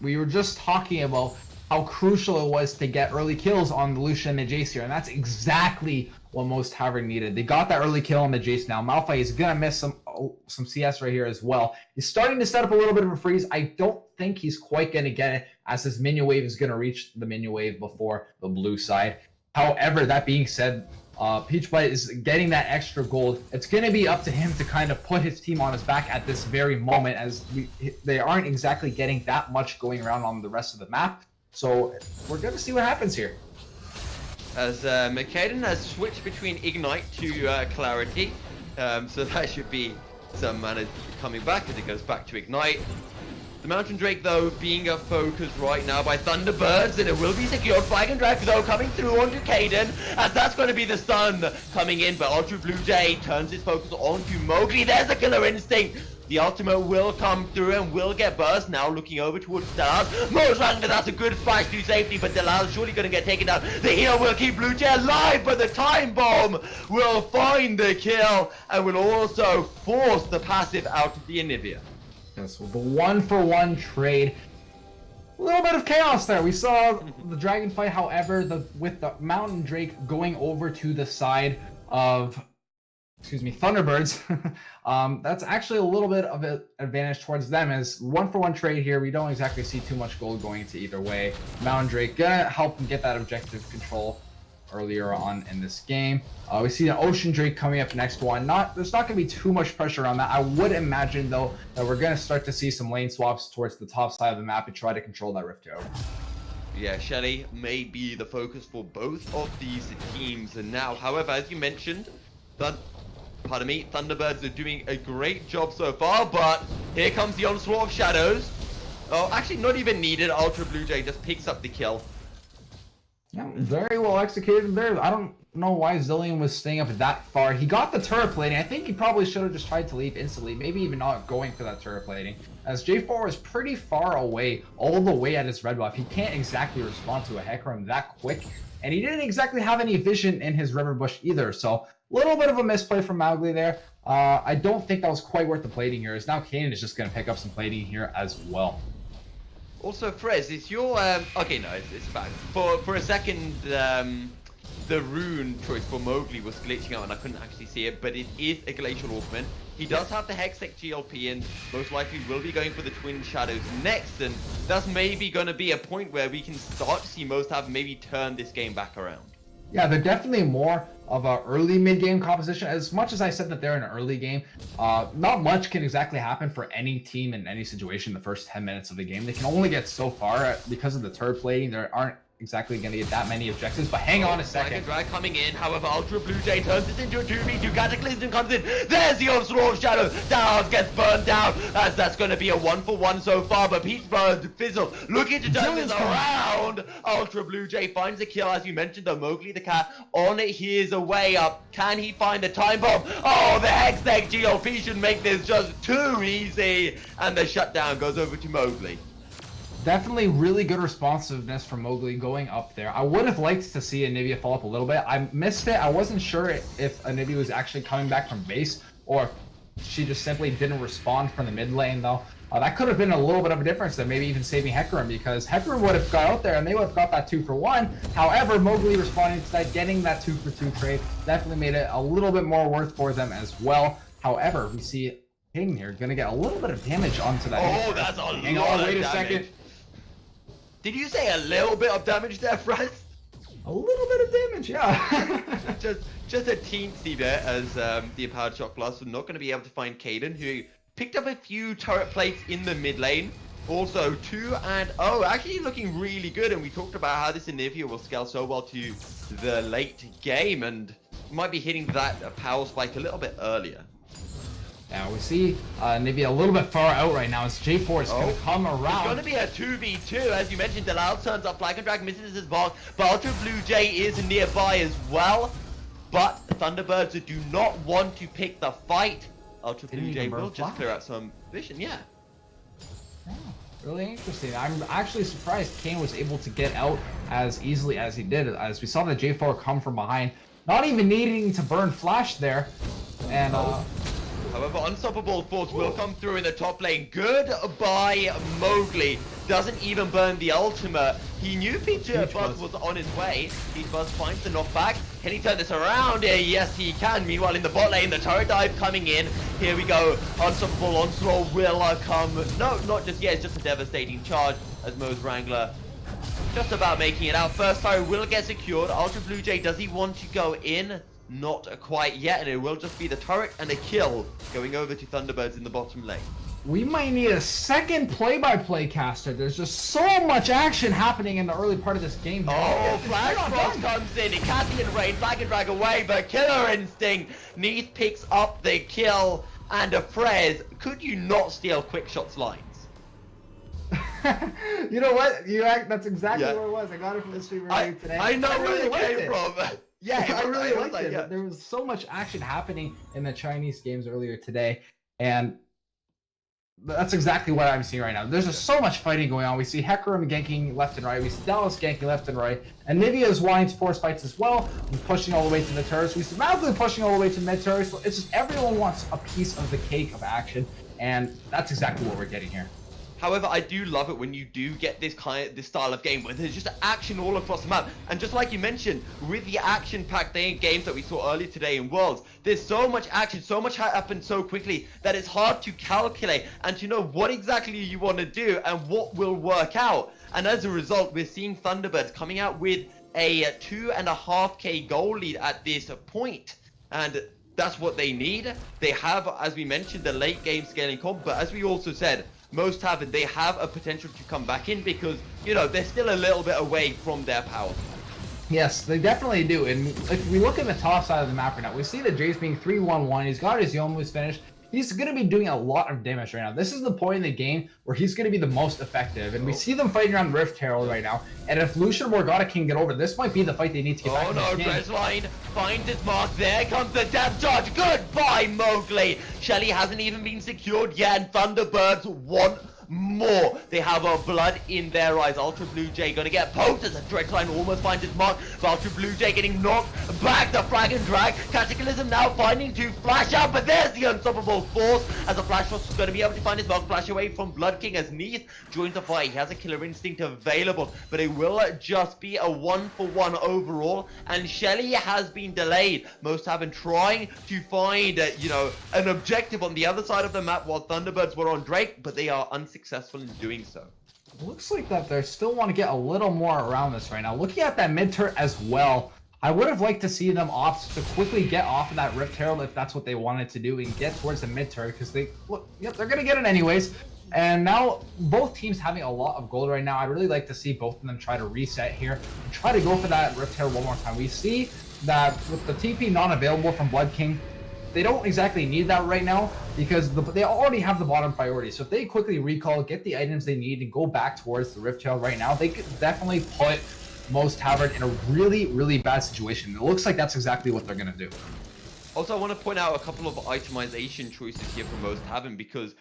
We were just talking about how crucial it was to get early kills on the Lucian and the Jace here, and that's exactly what most Tavern needed. They got that early kill on the Jace now. Malphite is gonna miss some CS right here as well. He's starting to set up a little bit of a freeze. I don't think he's quite gonna get it, as his minion wave is gonna reach the minion wave before the blue side. However, that being said, Peach Buzz is getting that extra gold. It's going to be up to him to kind of put his team on his back at this very moment, as they aren't exactly getting that much going around on the rest of the map. So we're going to see what happens here. As Makaden has switched between Ignite to Clarity, so that should be some mana coming back as it goes back to Ignite. The Mountain Drake, though, being a focus right now by Thunderbirds, and it will be secured. Flag and Drag, though, coming through onto Kaden, as that's going to be the stun coming in, but Ultra Blue Jay turns his focus onto Mowgli. There's a Killer Instinct. The ultimate will come through and will get burst. Now looking over towards Delaz. Most likely that's a good flash to safety, but Delaz is surely going to get taken down. The heal will keep Blue Jay alive, but the time bomb will find the kill and will also force the passive out of the Anivia. Yes, with the 1-for-1 trade. A little bit of chaos there. We saw the dragon fight, however, with the Mountain Drake going over to the side of, Thunderbirds. That's actually a little bit of an advantage towards them, as 1-for-1 trade here. We don't exactly see too much gold going to either way. Mountain Drake gonna help them get that objective control earlier on in this game. We see an Ocean Drake coming up next one. There's not going to be too much pressure on that. I would imagine, though, that we're going to start to see some lane swaps towards the top side of the map and try to control that Rift Tower. Yeah, Shelly may be the focus for both of these teams. And now, however, as you mentioned, Thunderbirds are doing a great job so far, but here comes the onslaught of shadows. Oh, actually not even needed. Ultra Blue Jay just picks up the kill. Yeah, very well executed there. I don't know why Zillion was staying up that far. He got the turret plating. I think he probably should have just tried to leave instantly, maybe even not going for that turret plating, as J4 is pretty far away, all the way at his red buff. He can't exactly respond to a Hecarim that quick, and he didn't exactly have any vision in his river bush either, so a little bit of a misplay from Mowgli there. I don't think that was quite worth the plating here, as now Kanan is just going to pick up some plating here as well. Also, Frez, is your okay? No, it's fine. For a second, the rune choice for Mowgli was glitching out, and I couldn't actually see it. But it is a glacial augment. He does have the Hextech GLP, and most likely will be going for the Twin Shadows next. And that's maybe going to be a point where we can start to see most have maybe turn this game back around. Yeah, they're definitely more of an early mid-game composition. As much as I said that they're in an early game, not much can exactly happen for any team in any situation the first 10 minutes of the game. They can only get so far because of the turret plating. There aren't exactly going to get that many objectives, but hang on a second. Drag coming in, however, Ultra Blue Jay turns this into a 2v2. Cataclysm comes in. There's the onslaught of shadow. Downs gets burned down, as that's going to be a 1-for-1 so far. But Peachbird Fizzle looking to turn this around. Ultra Blue Jay finds a kill, as you mentioned, though. Mowgli the cat on his way up. Can he find the time bomb? Oh, the Hextech GLP should make this just too easy. And the shutdown goes over to Mowgli. Definitely really good responsiveness from Mowgli going up there. I would have liked to see Anivia fall up a little bit. I missed it. I wasn't sure if Anivia was actually coming back from base or if she just simply didn't respond from the mid lane, though. That could have been a little bit of a difference, then maybe even saving Hecarim, because Hecarim would have got out there and they would have got that 2-for-1. However, Mowgli responding to that, getting that 2-for-2 trade, definitely made it a little bit more worth for them as well. However, we see King here going to get a little bit of damage onto that. Oh, that's a lot of damage. Hang on, wait a second. Did you say a little bit of damage there, Franz? A little bit of damage, yeah. just a teensy bit, as the Empowered Shock Blast was not going to be able to find Kaden, who picked up a few turret plates in the mid lane. Also 2-0, actually looking really good, and we talked about how this Anivia will scale so well to the late game, and might be hitting that power spike a little bit earlier. Now we see Anivia a little bit far out right now as J4 is going to come around. It's going to be a 2v2, as you mentioned. Delal turns up, Flag and Drag misses his mark, but Ultra Blue Jay is nearby as well. But Thunderbirds do not want to pick the fight. Ultra Blue Jay will just clear out some vision, yeah. Really interesting. I'm actually surprised Kane was able to get out as easily as he did, as we saw the J4 come from behind, not even needing to burn flash there. And however, Unstoppable Force will come through in the top lane. Goodbye, Mowgli. Doesn't even burn the ultimate. He knew Peach Buzz was on his way. Peach Buzz finds the knockback. Can he turn this around? Yes, he can. Meanwhile, in the bot lane, the turret dive coming in. Here we go. Unstoppable Onslaught will come. No, not just yet. It's just a devastating charge as Mo's Wrangler just about making it out. First turret will get secured. Ultra Blue Jay, does he want to go in? Not quite yet, and it will just be the turret and a kill going over to Thunderbirds in the bottom lane. We might need a second play-by-play caster. There's just so much action happening in the early part of this game. Oh, Flag Frost comes in, Icathian Rain, Flag and Drag away, but Killer Instinct. Neath picks up the kill, and a Frez, could you not steal Quick Shot's lines? You know what? That's exactly where it was. I got it from the stream earlier today. I know where it came from. Yeah, I really liked it. Yeah. There was so much action happening in the Chinese games earlier today, and that's exactly what I'm seeing right now. There's just so much fighting going on. We see Hecarim ganking left and right. We see Dallas ganking left and right. And Nivea is wanting to force fights as well. He's pushing all the way to the turrets. We see Mowgli pushing all the way to mid turrets. So it's just everyone wants a piece of the cake of action, and that's exactly what we're getting here. However, I do love it when you do get this style of game where there's just action all across the map. And just like you mentioned, with the action-packed games that we saw earlier today in Worlds, there's so much action, so much happens so quickly that it's hard to calculate and to know what exactly you want to do and what will work out. And as a result, we're seeing Thunderbirds coming out with a 2.5k goal lead at this point. And that's what they need. They have, as we mentioned, the late game scaling comp, but as we also said, most Tavern, they have a potential to come back in because, you know, they're still a little bit away from their power. Yes, they definitely do. And if we look at the top side of the map right now, we see that Jace being 3-1-1. He's got his Youmuu's finished. He's going to be doing a lot of damage right now. This is the point in the game where he's going to be the most effective. And we see them fighting around Rift Herald right now. And if Lucian Morgana can get over, this might be the fight they need to get back in this game. Dresline finds his mark. There comes the death charge. Goodbye, Mowgli. Shelly hasn't even been secured yet, and Thunderbirds want more. They have a blood in their eyes. Ultra Blue Jay gonna get poked as a Dreadline almost finds his mark. Ultra Blue Jay getting knocked back. The frag and drag. Cataclysm now finding to flash out, but there's the unstoppable force as a Flash Force is going to be able to find his mark. Flash away from Blood King as Neath joins the fight. He has a killer instinct available, but it will just be a 1-for-1 overall, and Shelly has been delayed. Most have been trying to find you know, an objective on the other side of the map while Thunderbirds were on Drake, but they are unsuccessful in doing so. Looks like that they still want to get a little more around this right now. Looking at that mid turret as well, I would have liked to see them opt to quickly get off of that Rift Herald if that's what they wanted to do and get towards the mid turret, because they look, yep, they're gonna get it anyways. And now both teams having a lot of gold right now. I'd really like to see both of them try to reset here and try to go for that Rift Herald one more time. We see that with the TP not available from Blood King, they don't exactly need that right now because they already have the bottom priority. So if they quickly recall, get the items they need, and go back towards the Rift Herald right now, they could definitely put Most Tavern in a really, really bad situation. It looks like that's exactly what they're going to do. Also, I want to point out a couple of itemization choices here from Most Tavern because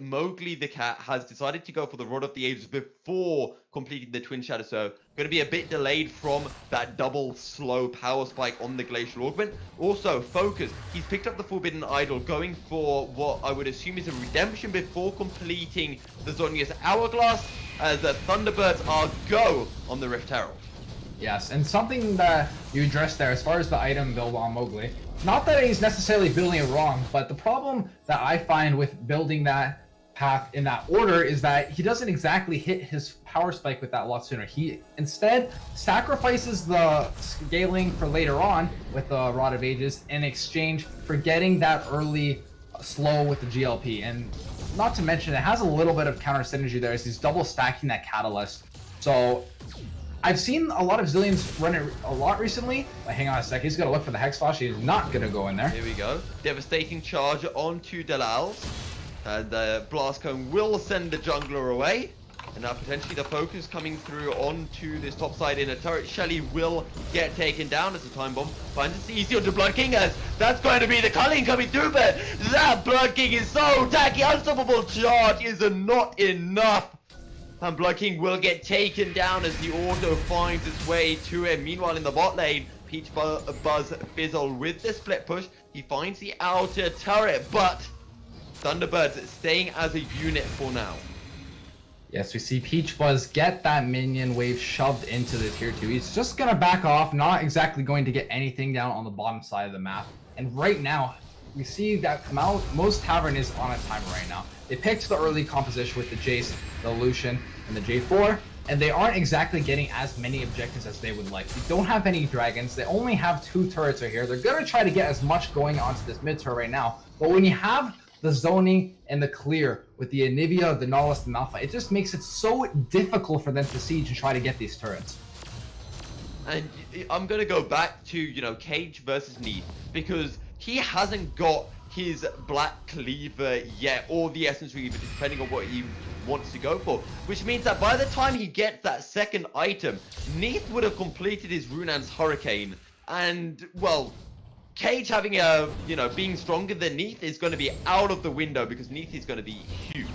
Mowgli the cat has decided to go for the Rod of the Ages before completing the Twin Shadow, so going to be a bit delayed from that double slow power spike on the Glacial Augment. Also, Focus, he's picked up the Forbidden Idol, going for what I would assume is a redemption before completing the Zhonya's Hourglass, as the Thunderbirds are go on the Rift Herald. Yes, and something that you addressed there as far as the item build on Mowgli, not that he's necessarily building it wrong, but the problem that I find with building that path in that order is that he doesn't exactly hit his power spike with that a lot sooner. He instead sacrifices the scaling for later on with the Rod of Ages in exchange for getting that early slow with the GLP. And not to mention, it has a little bit of counter synergy there as he's double stacking that Catalyst. So I've seen a lot of Zillions run it a lot recently. But hang on a sec, he's gonna look for the Hex Flash. He's not gonna go in there. Here we go. Devastating charge onto Delal's. And the Blast Cone will send the jungler away. And now potentially the focus coming through onto this top side in a turret. Shelly will get taken down as the time bomb finds its easy onto Blood King, as that's going to be the culling coming through, but that Blood King is so tacky. Unstoppable charge is not enough. And Blood King will get taken down as the auto finds its way to him. Meanwhile, in the bot lane, Peach Buzz Fizzle with the split push. He finds the outer turret, but Thunderbirds staying as a unit for now. Yes, we see Peach Buzz get that minion wave shoved into the tier 2. He's just going to back off, not exactly going to get anything down on the bottom side of the map. And right now, we see that Most Tavern is on a timer right now. They picked the early composition with the Jace, the Lucian, and the J4, and they aren't exactly getting as many objectives as they would like. They don't have any dragons. They only have 2 turrets right here. They're going to try to get as much going onto this mid turret right now. But when you have the zoning and the clear with the Anivia, the Nautilus, and Alpha, it just makes it so difficult for them to siege and try to get these turrets. And I'm going to go back to, you know, Cage versus Neath, because he hasn't got his Black Cleaver yet, or the Essence Reaver, depending on what he wants to go for. Which means that by the time he gets that second item, Neath would have completed his Runan's Hurricane. And, well, Cage having a, you know, being stronger than Neath is going to be out of the window, because Neath is going to be huge.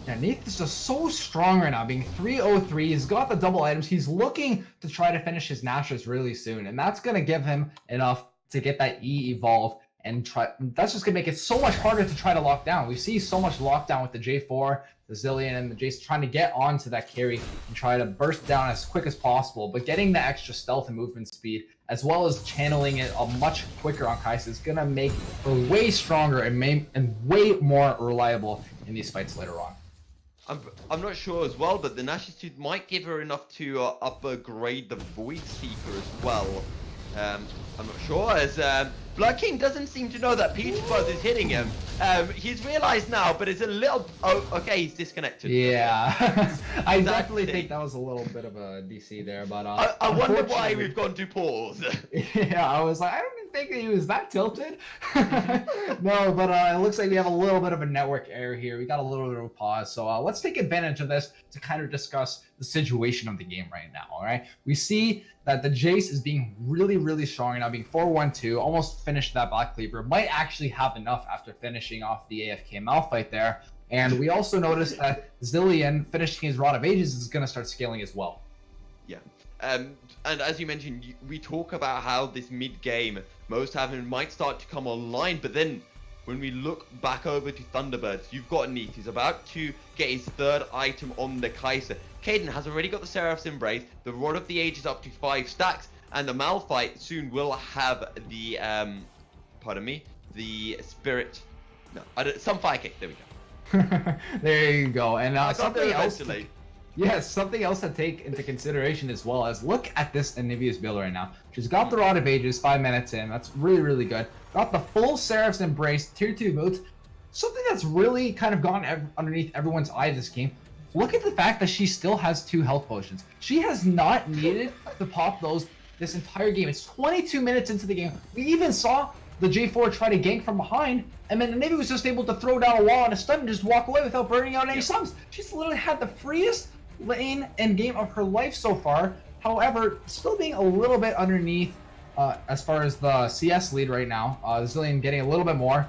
Yeah, Neath is just so strong right now, being 303. He's got the double items. He's looking to try to finish his Nashor's really soon, and that's going to give him enough to get that E evolve and try. That's just gonna make it so much harder to try to lock down. We see so much lockdown with the J4, the Zilean, and the Jace trying to get onto that carry and try to burst down as quick as possible. But getting the extra stealth and movement speed, as well as channeling it much quicker on Kai'Sa, is gonna make her way stronger and way more reliable in these fights later on. I'm not sure as well, but the Nash's Tooth might give her enough to upgrade the Void Seeker as well. I'm not sure, as Blood King doesn't seem to know that Peach Fuzz is hitting him. He's realized now, but it's a little... Oh, okay, he's disconnected. Yeah, I definitely think that was a little bit of a DC there, but... I wonder why we've gone to pause. Yeah, I was like, I don't think he was that tilted. No, but it looks like we have a little bit of a network error here. We got a little bit of a pause, so let's take advantage of this to kind of discuss the situation of the game right now, all right? We see that the Jace is being really, really strong right now, being 4-1-2, almost finished that Black Cleaver, might actually have enough after finishing off the AFK Malphite there. And we also noticed that Zilean finishing his Rod of Ages is going to start scaling as well. Yeah. And as you mentioned, we talk about how this mid-game, most Tavern might start to come online, but then when we look back over to Thunderbirds, you've got Neith. He's about to get his third item on the Kai'Sa. Kaden has already got the Seraph's Embrace, the Rod of the Ages up to 5 stacks, and the Malphite soon will have the, pardon me, the Spirit, no, some Fire Kick, there we go. There you go, and something else. Eventually. Yes, something else to take into consideration as well as look at this Anivia's build right now. She's got the Rod of Ages 5 minutes in. That's really, really good. Got the full Seraph's Embrace, tier 2 boots. Something that's really kind of gone underneath everyone's eye this game. Look at the fact that she still has 2 health potions. She has not needed to pop those this entire game. It's 22 minutes into the game. We even saw the J4 try to gank from behind, and then Anivia was just able to throw down a wall and a stun and just walk away without burning out any sums. She's literally had the freest lane and game of her life so far. However, still being a little bit underneath as far as the CS lead right now. Zilean getting a little bit more.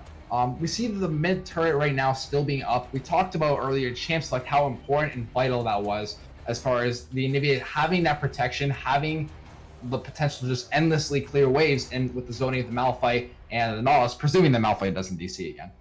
We see the mid turret right now still being up. We talked about earlier champ select how important and vital that was as far as the Anivia having that protection, having the potential to just endlessly clear waves, and with the zoning of the Malphite and the Nautilus, presuming the Malphite doesn't DC again.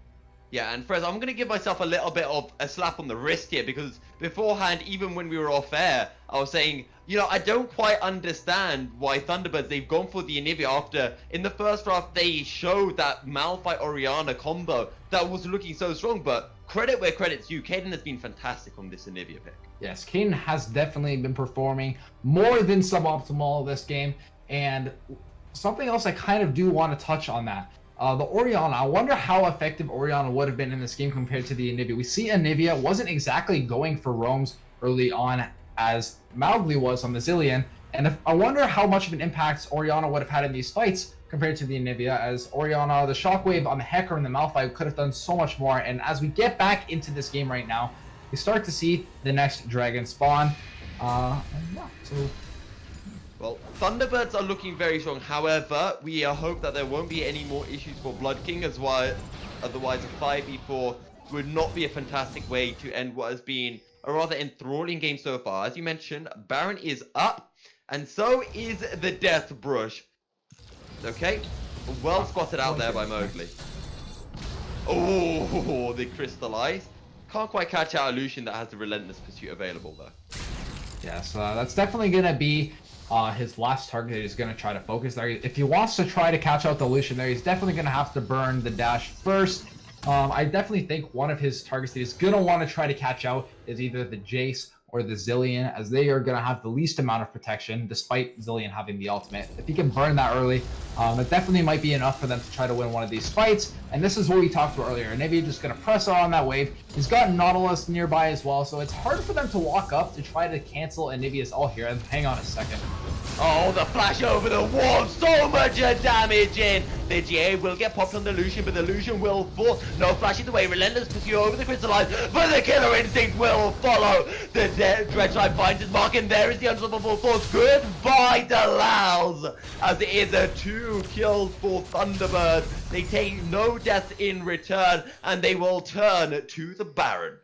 Yeah, and Frez, I'm going to give myself a little bit of a slap on the wrist here, because beforehand, even when we were off air, I was saying, you know, I don't quite understand why Thunderbirds, they've gone for the Anivia after, in the first draft, they showed that Malphite-Orianna combo that was looking so strong, but credit where credit's due. Kaden has been fantastic on this Anivia pick. Yes, Kaden has definitely been performing more than suboptimal this game, and something else I kind of do want to touch on that. The Orianna, I wonder how effective Orianna would have been in this game compared to the Anivia. We see Anivia wasn't exactly going for roams early on as Mowgli was on the Zilean, and I wonder how much of an impact Orianna would have had in these fights compared to the Anivia, as Orianna, the Shockwave on the Hecker and the Malphite could have done so much more. And as we get back into this game right now, we start to see the next dragon spawn. And yeah, so... Well, Thunderbirds are looking very strong. However, we hope that there won't be any more issues for Blood King, as well. Otherwise, a 5v4 would not be a fantastic way to end what has been a rather enthralling game so far. As you mentioned, Baron is up, and so is the Death Brush. Okay, well spotted out there by Mowgli. Oh, the Crystallize. Can't quite catch out a Lucian that has the Relentless Pursuit available, though. Yes, that's definitely going to be his last target that he's going to try to focus there. If he wants to try to catch out the Lucian there, he's definitely going to have to burn the dash first. I definitely think one of his targets that he's going to want to try to catch out is either the Jace or the Zilean, as they are going to have the least amount of protection, despite Zilean having the ultimate. If he can burn that early, that definitely might be enough for them to try to win one of these fights. And this is what we talked about earlier. Anivia just going to press on that wave. He's got Nautilus nearby as well, so it's hard for them to walk up to try to cancel Anivia's ult here. And hang on a second. Oh, the flash over the wall, so much damage in. The GA will get popped on the Lucian, but the Lucian will fall. No flash either way, Relentless Pursuit over the Crystallize, but the Killer Instinct will follow. The Dredgeline finds his mark, and there is the Unstoppable Force. Goodbye, Delals, as it is a 2 kills for Thunderbirds. They take no deaths in return, and they will turn to the Baron.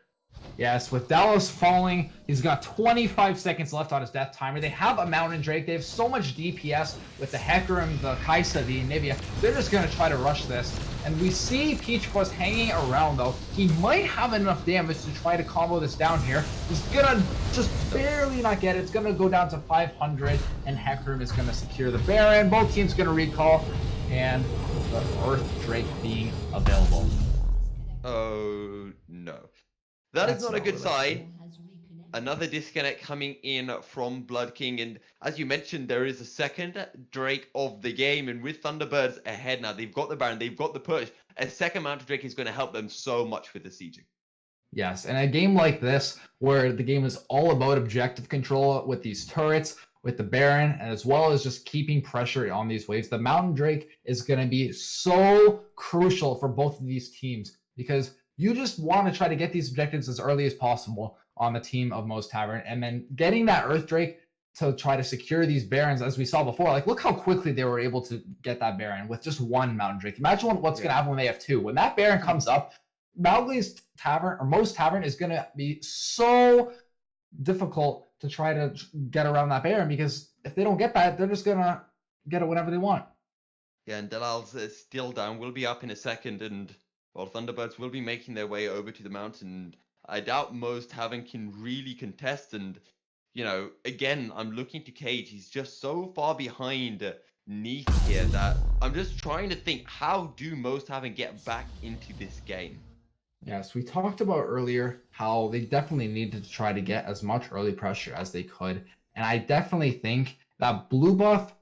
Yes, with Dallas falling, he's got 25 seconds left on his death timer. They have a Mountain Drake. They have so much DPS with the Hecarim, the Kaisa, the Anivia. They're just going to try to rush this. And we see Peach Fuzz hanging around, though. He might have enough damage to try to combo this down here. He's going to just barely not get it. It's going to go down to 500, and Hecarim is going to secure the Baron. Both teams going to recall, and the Earth Drake being available. Oh, no. That's not a good sign. Another disconnect coming in from Blood King, and as you mentioned, there is a second Drake of the game, and with Thunderbirds ahead now, they've got the Baron, they've got the push. A second Mountain Drake is going to help them so much with the sieging. Yes, and a game like this, where the game is all about objective control with these turrets, with the Baron, as well as just keeping pressure on these waves, the Mountain Drake is going to be so crucial for both of these teams, because you just want to try to get these objectives as early as possible on the team of Mo's Tavern, and then getting that Earth Drake to try to secure these Barons, as we saw before. Like, look how quickly they were able to get that Baron with just one Mountain Drake. Imagine what's going to happen when they have two. When that Baron comes up, Mowgli's Tavern, or Mo's Tavern, is going to be so difficult to try to get around that Baron, because if they don't get that, they're just going to get it whenever they want. Yeah, and Dalal's still down. We'll be up in a second, and well, Thunderbirds will be making their way over to the mountain. I doubt Mo's Tavern can really contest, and, you know, again, I'm looking to Cage. He's just so far behind Neath here that I'm just trying to think, how do Mo's Tavern get back into this game? Yes, we talked about earlier how they definitely needed to try to get as much early pressure as they could, and I definitely think that blue buff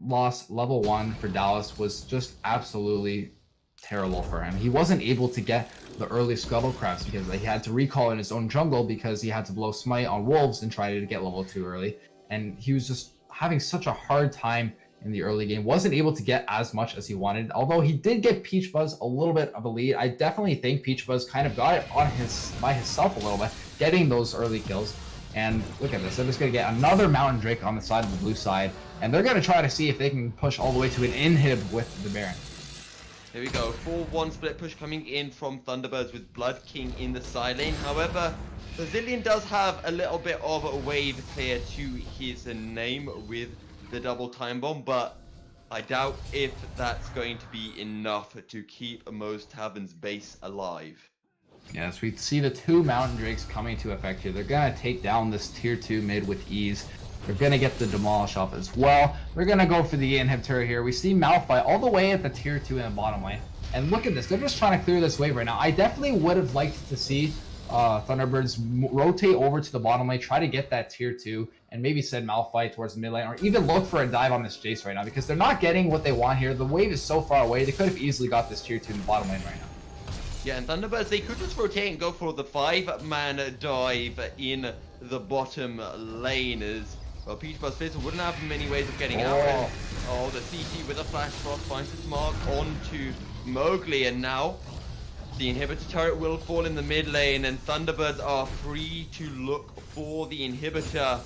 loss level 1 for Dallas was just absolutely terrible for him. He wasn't able to get the early scuttle crafts because he had to recall in his own jungle because he had to blow smite on wolves and try to get level 2 early, and he was just having such a hard time in the early game. Wasn't able to get as much as he wanted, although he did get Peach Buzz a little bit of a lead. I definitely think Peach Buzz kind of got it on by himself a little bit, getting those early kills. And look at this, they're just going to get another Mountain Drake on the side of the blue side, and they're going to try to see if they can push all the way to an inhib with the Baron. Here we go, 4-1 split push coming in from Thunderbirds with Blood King in the side lane. However, Brazilian does have a little bit of a wave clear to his name with the double time bomb, but I doubt if that's going to be enough to keep Mo's Tavern's base alive. Yes, we see the two Mountain Drakes coming to effect here. They're going to take down this tier 2 mid with ease. They're going to get the demolish off as well. They're going to go for the inhibitor here. We see Malphite all the way at the tier 2 in the bottom lane. And look at this. They're just trying to clear this wave right now. I definitely would have liked to see Thunderbirds rotate over to the bottom lane, try to get that tier 2, and maybe send Malphite towards the mid lane, or even look for a dive on this Jace right now, because they're not getting what they want here. The wave is so far away. They could have easily got this tier 2 in the bottom lane right now. Yeah, and Thunderbirds, they could just rotate and go for the 5-man dive in the bottom lane, as well, Peach Buzz Fizzle wouldn't have many ways of getting out. And, the CT with a flash frost finds its mark onto Mowgli, and now the inhibitor turret will fall in the mid lane, and Thunderbirds are free to look for the inhibitor.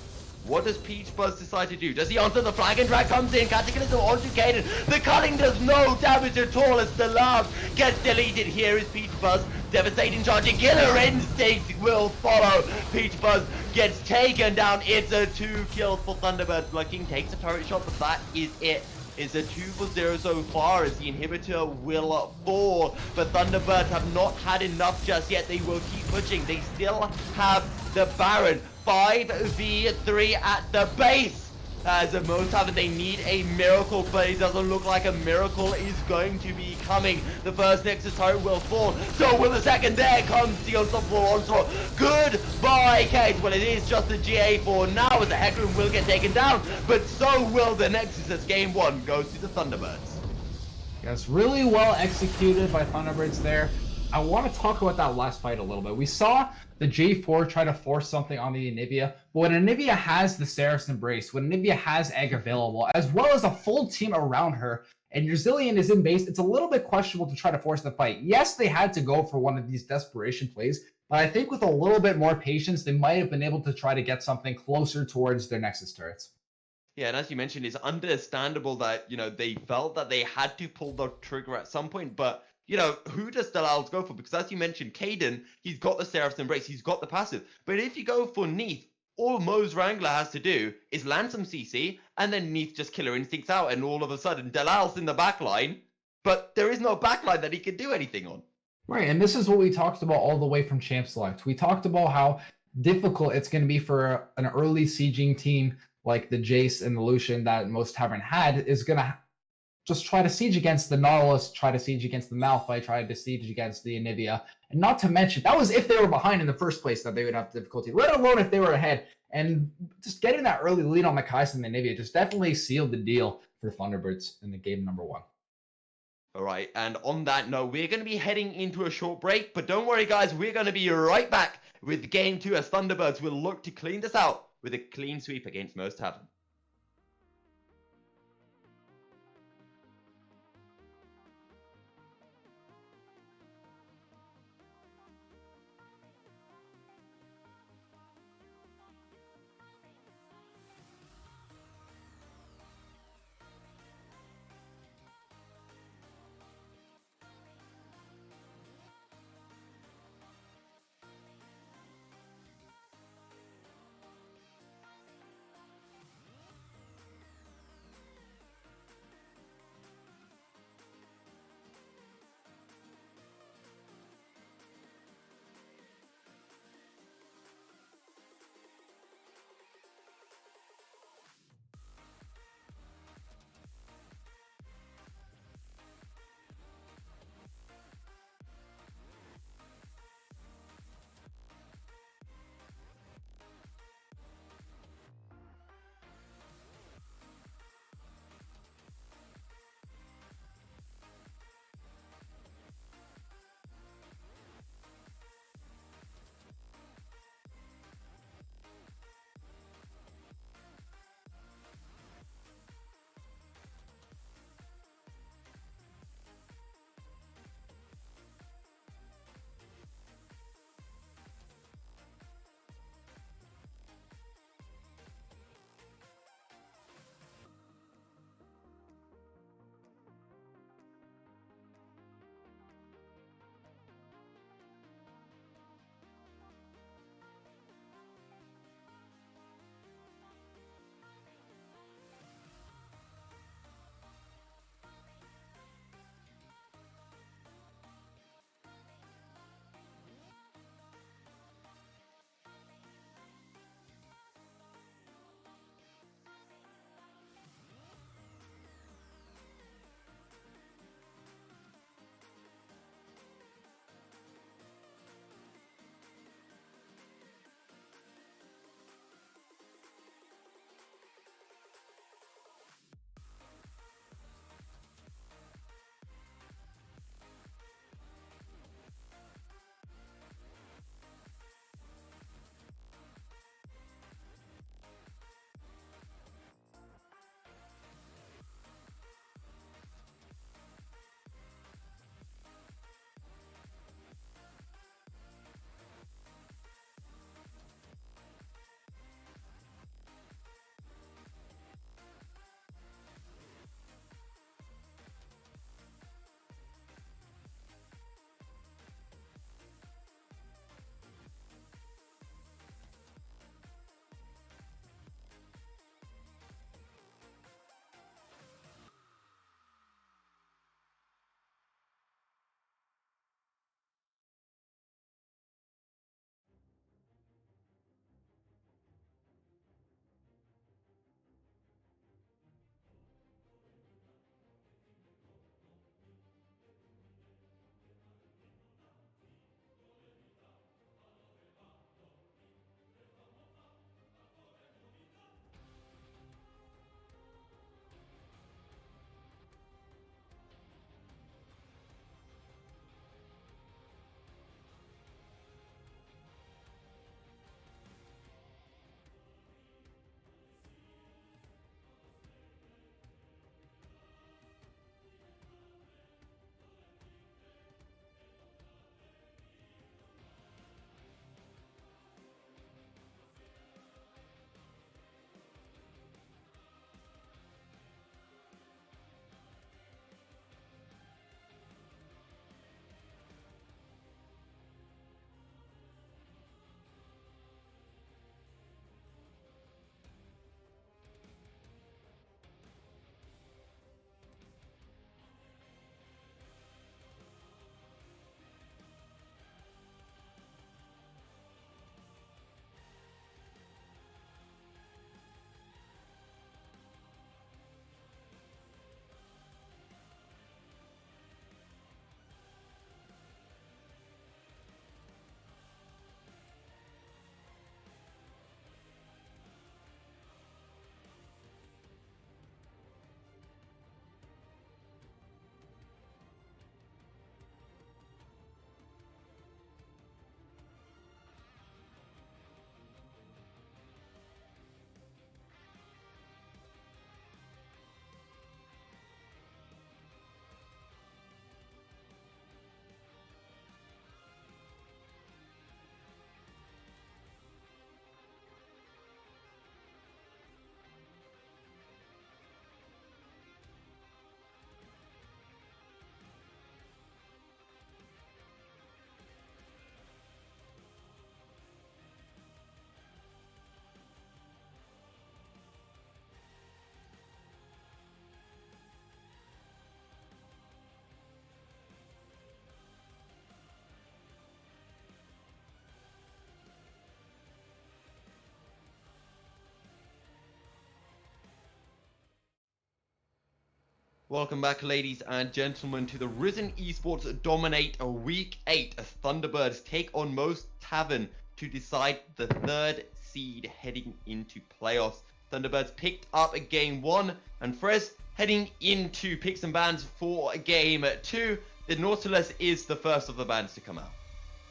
What does Peach Buzz decide to do? Does he answer the flag and drag comes in? Cataclysm onto Kaden. The culling does no damage at all as the love gets deleted. Here is Peach Buzz. Devastating charging. Killer Instinct will follow. Peach Buzz gets taken down. It's a 2 kills for Thunderbirds. Blood King takes a turret shot, but that is it. It's a 2-0 so far as the inhibitor will fall. But Thunderbirds have not had enough just yet. They will keep pushing. They still have the Baron. 5v3 at the base. As a Mo's Tavern, they need a miracle, but it doesn't look like a miracle is going to be coming. The first Nexus turret will fall, so will the second. There comes the unstoppable onslaught. Goodbye, Cage. Well, it is just the GA for now, as the Hecarim will get taken down, but so will the Nexus as game 1 goes to the Thunderbirds. Yes, really well executed by Thunderbirds there. I want to talk about that last fight a little bit. We saw the J4 try to force something on the Anivia, but when Anivia has the Seraph's Embrace, when Anivia has Egg available, as well as a full team around her, and your Zillion is in base, it's a little bit questionable to try to force the fight. Yes, they had to go for one of these desperation plays, but I think with a little bit more patience, they might have been able to try to get something closer towards their Nexus turrets. Yeah, and as you mentioned, it's understandable that, they felt that they had to pull the trigger at some point, but you know, who does Delal's go for? Because as you mentioned, Caden, he's got the Seraph's Embrace, he's got the passive. But if you go for Neath, all Mo's Wrangler has to do is land some CC, and then Neath just Killer Instincts out, and all of a sudden, Delal's in the backline, but there is no backline that he can do anything on. Right, and this is what we talked about all the way from Champ Select. We talked about how difficult it's going to be for an early sieging team like the Jace and the Lucian that most Tavern had is going to just try to siege against the Nautilus, try to siege against the Malphite, try to siege against the Anivia. And not to mention, that was if they were behind in the first place that they would have difficulty, let alone if they were ahead. And just getting that early lead on the Kai'Sa and the Anivia just definitely sealed the deal for Thunderbirds in the game number 1. All right, and on that note, we're going to be heading into a short break, but don't worry, guys, we're going to be right back with Game 2 as Thunderbirds will look to clean this out with a clean sweep against most Tavern. Welcome back, ladies and gentlemen, to the Risen Esports Dominate Week 8 as Thunderbirds take on most Tavern to decide the third seed heading into playoffs. Thunderbirds picked up a game 1, and Frez heading into picks and bans for game 2. The Nautilus is the first of the bans to come out.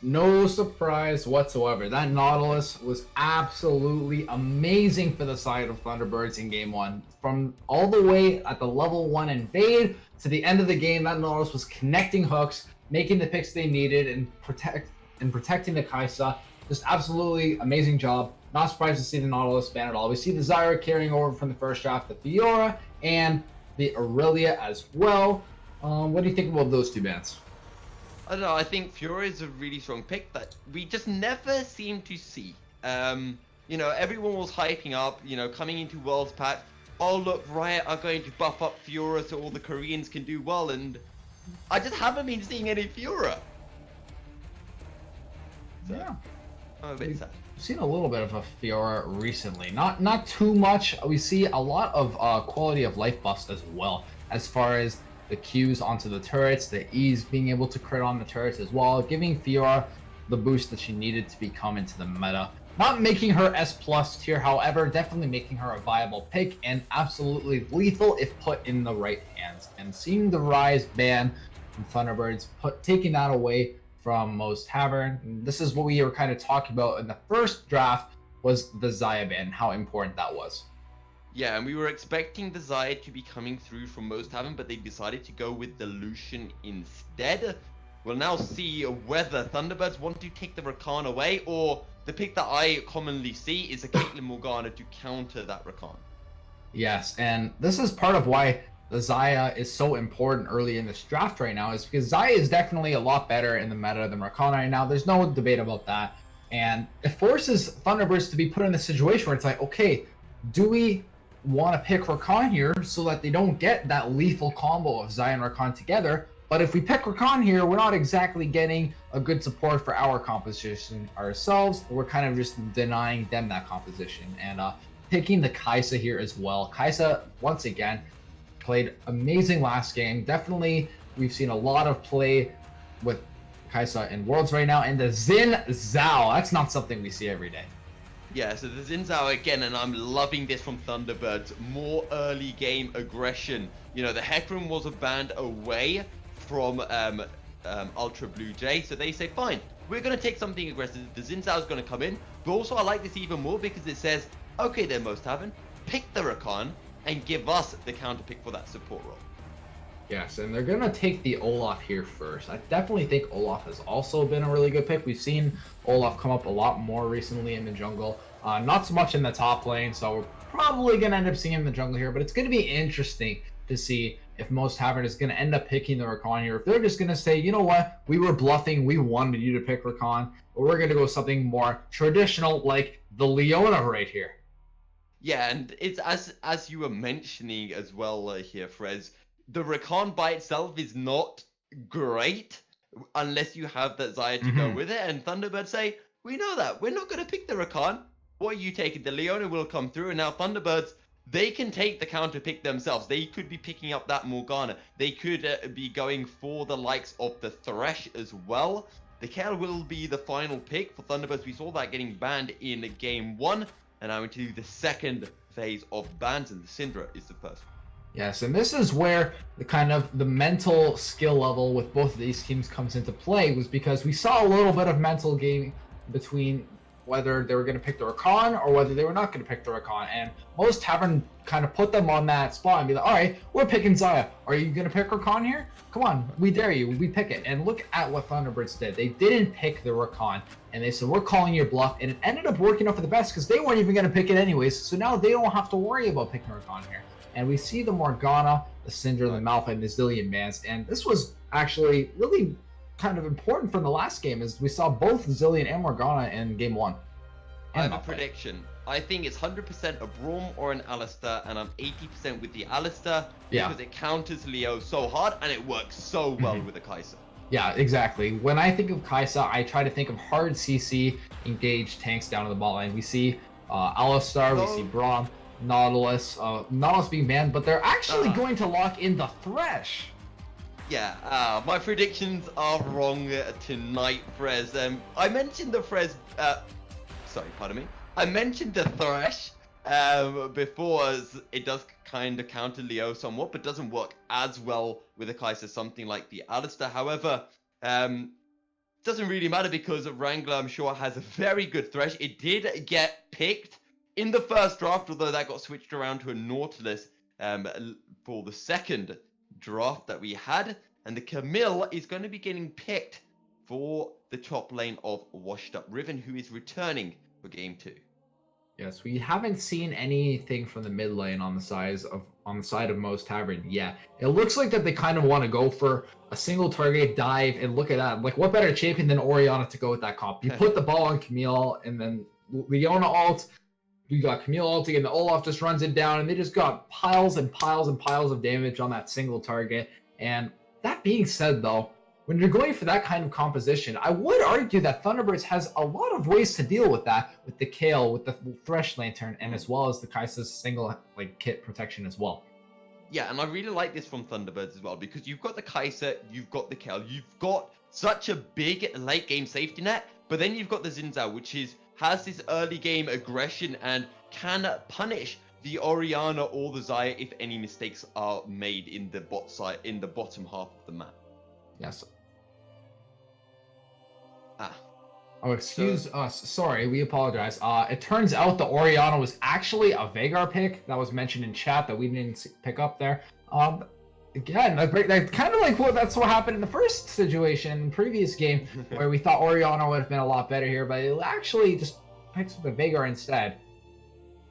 No surprise whatsoever. That Nautilus was absolutely amazing for the side of Thunderbirds in game 1. From all the way at the level 1 invade to the end of the game, that Nautilus was connecting hooks, making the picks they needed, and protecting the Kaisa. Just absolutely amazing job. Not surprised to see the Nautilus ban at all. We see the Zyra carrying over from the first draft, the Fiora, and the Aurelia as well. What do you think about those two bans? I don't know, I think Fiora is a really strong pick that we just never seem to see. You know, everyone was hyping up, you know, coming into Worlds Pack. Oh look, Riot are going to buff up Fiora so all the Koreans can do well, and I just haven't been seeing any Fiora. So, Yeah. I'm a bit sad. We've seen a little bit of a Fiora recently. Not too much. We see a lot of quality of life buffs as well, as far as the Qs onto the turrets, the E's being able to crit on the turrets as well, giving Fiora the boost that she needed to become into the meta. Not making her S+ tier, however, definitely making her a viable pick and absolutely lethal if put in the right hands. And seeing the Rise ban from Thunderbirds, taking that away from most Tavern. And this is what we were kind of talking about in the first draft, was the Xayah ban, how important that was. Yeah, and we were expecting the Xayah to be coming through from most Tavern, but they decided to go with the Lucian instead. We'll now see whether Thunderbirds want to take the Rakan away, or the pick that I commonly see is a Caitlyn Morgana to counter that Rakan. Yes, and this is part of why the Xayah is so important early in this draft right now, is because Xayah is definitely a lot better in the meta than Rakan right now. There's no debate about that. And it forces Thunderbirds to be put in a situation where it's like, okay, do we want to pick Rakan here so that they don't get that lethal combo of Xayah and Rakan together? But if we pick Rakan here, we're not exactly getting a good support for our composition ourselves. We're kind of just denying them that composition. And picking the Kaisa here as well. Kaisa, once again, played amazing last game. Definitely, we've seen a lot of play with Kaisa in Worlds right now. And the Xin Zhao, that's not something we see every day. Yeah, so the Xin Zhao again, and I'm loving this from Thunderbirds. More early game aggression. You know, the Hecarim was a band away from Ultra Blue Jay, so they say, fine, we're going to take something aggressive. The Xin Zhao is going to come in, but also I like this even more because it says, okay then, most Tavern, pick the Rakan and give us the counter pick for that support role. Yes, and they're going to take the Olaf here first. I definitely think Olaf has also been a really good pick. We've seen Olaf come up a lot more recently in the jungle. Not so much in the top lane, so we're probably going to end up seeing him in the jungle here, but it's going to be interesting to see if most Tavern is going to end up picking the Rakan here. If they're just going to say, you know what, we were bluffing, we wanted you to pick Rakan, but we're going to go something more traditional like the Leona right here. Yeah, and it's as you were mentioning as well here, Frez, the Rakan by itself is not great unless you have that Xayah to go with it, and Thunderbirds say, we know that, we're not going to pick the Rakan. What are you taking? The Leona will come through, and now Thunderbirds, they can take the counter pick themselves. They could be picking up that Morgana. They could be going for the likes of the Thresh as well. The Kayle will be the final pick for Thunderbirds. We saw that getting banned in game 1. And now into the second phase of bans, and the Syndra is the first. Yes, and this is where the mental skill level with both of these teams comes into play, was because we saw a little bit of mental game between whether they were going to pick the Rakan or whether they were not going to pick the Rakan. And most Tavern kind of put them on that spot and be like, all right, we're picking Xayah. Are you going to pick Rakan here? Come on, we dare you. We pick it. And look at what Thunderbirds did. They didn't pick the Rakan. And they said, we're calling your bluff. And it ended up working out for the best because they weren't even going to pick it anyways. So now they don't have to worry about picking Rakan here. And we see the Morgana, the Syndra, the Malphite, and the Zillion bans. And this was actually really kind of important from the last game, as we saw both Zillion and Morgana in game 1. I have a prediction. I think it's 100% a Braum or an Alistar, and I'm 80% with the Alistar because it counters Leo so hard and it works so well with the Kaisa. Yeah, exactly. When I think of Kaisa, I try to think of hard CC engaged tanks down to the bot lane. We see Alistar, we see Braum. Nautilus. Nautilus being banned, but they're actually going to lock in the Thresh. Yeah, my predictions are wrong tonight, Frez. I mentioned the Frez. Sorry, pardon me. I mentioned the Thresh before, as it does kind of counter Leo somewhat, but doesn't work as well with a Kai'Sa something like the Alistar. However, doesn't really matter because Wrangler, I'm sure, has a very good Thresh. It did get picked in the first draft, although that got switched around to a Nautilus for the second draft that we had. And the Camille is going to be getting picked for the top lane of Washed Up Riven, who is returning for game 2. Yes, we haven't seen anything from the mid lane on the side of Mo's Tavern yet. It looks like that they kind of want to go for a single target dive, and look at that. Like, what better champion than Orianna to go with that comp? You put the ball on Camille, and then Leona ult. You got Camille ulting, and the Olaf just runs it down, and they just got piles and piles and piles of damage on that single target. And that being said, though, when you're going for that kind of composition, I would argue that Thunderbirds has a lot of ways to deal with that, with the Kayle, with the Thresh Lantern, and as well as the Kai'Sa's single kit protection as well. Yeah, and I really like this from Thunderbirds as well, because you've got the Kai'Sa, you've got the Kayle, you've got such a big late game safety net, but then you've got the Xin Zhao, which has this early game aggression and can punish the Orianna or the Xayah if any mistakes are made in the bottom half of the map. Yes. Ah. Oh, excuse us. Sorry, we apologize. It turns out the Orianna was actually a Veigar pick that was mentioned in chat that we didn't pick up there. Again, that kind of like that's what happened in the first situation, previous game, where we thought Orianna would have been a lot better here, but it actually just picks up the Veigar instead.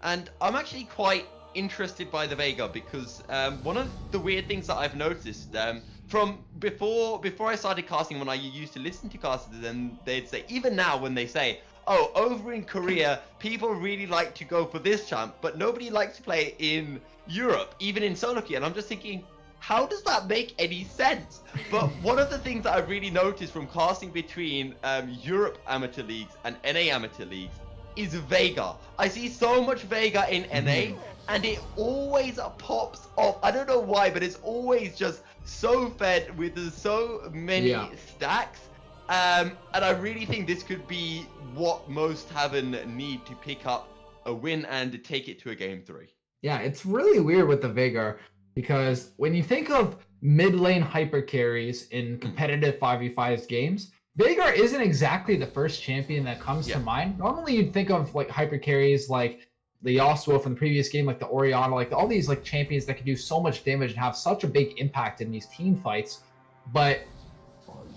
And I'm actually quite interested by the Veigar because one of the weird things that I've noticed from before I started casting, when I used to listen to casters, and they'd say, even now when they say, oh, over in Korea, people really like to go for this champ, but nobody likes to play in Europe, even in solo queue. And I'm just thinking, how does that make any sense? But one of the things that I've really noticed from casting between Europe amateur leagues and NA amateur leagues is Veigar. I see so much Veigar in NA, and it always pops off. I don't know why, but it's always just so fed with so many stacks. And I really think this could be what most Tavern need to pick up a win and to take it to a game 3. Yeah, it's really weird with the Veigar, because when you think of mid lane hyper carries in competitive 5v5 games, Veigar isn't exactly the first champion that comes to mind. Normally you'd think of like hyper carries like the Yasuo from the previous game, like the Orianna, like all these like champions that can do so much damage and have such a big impact in these team fights. But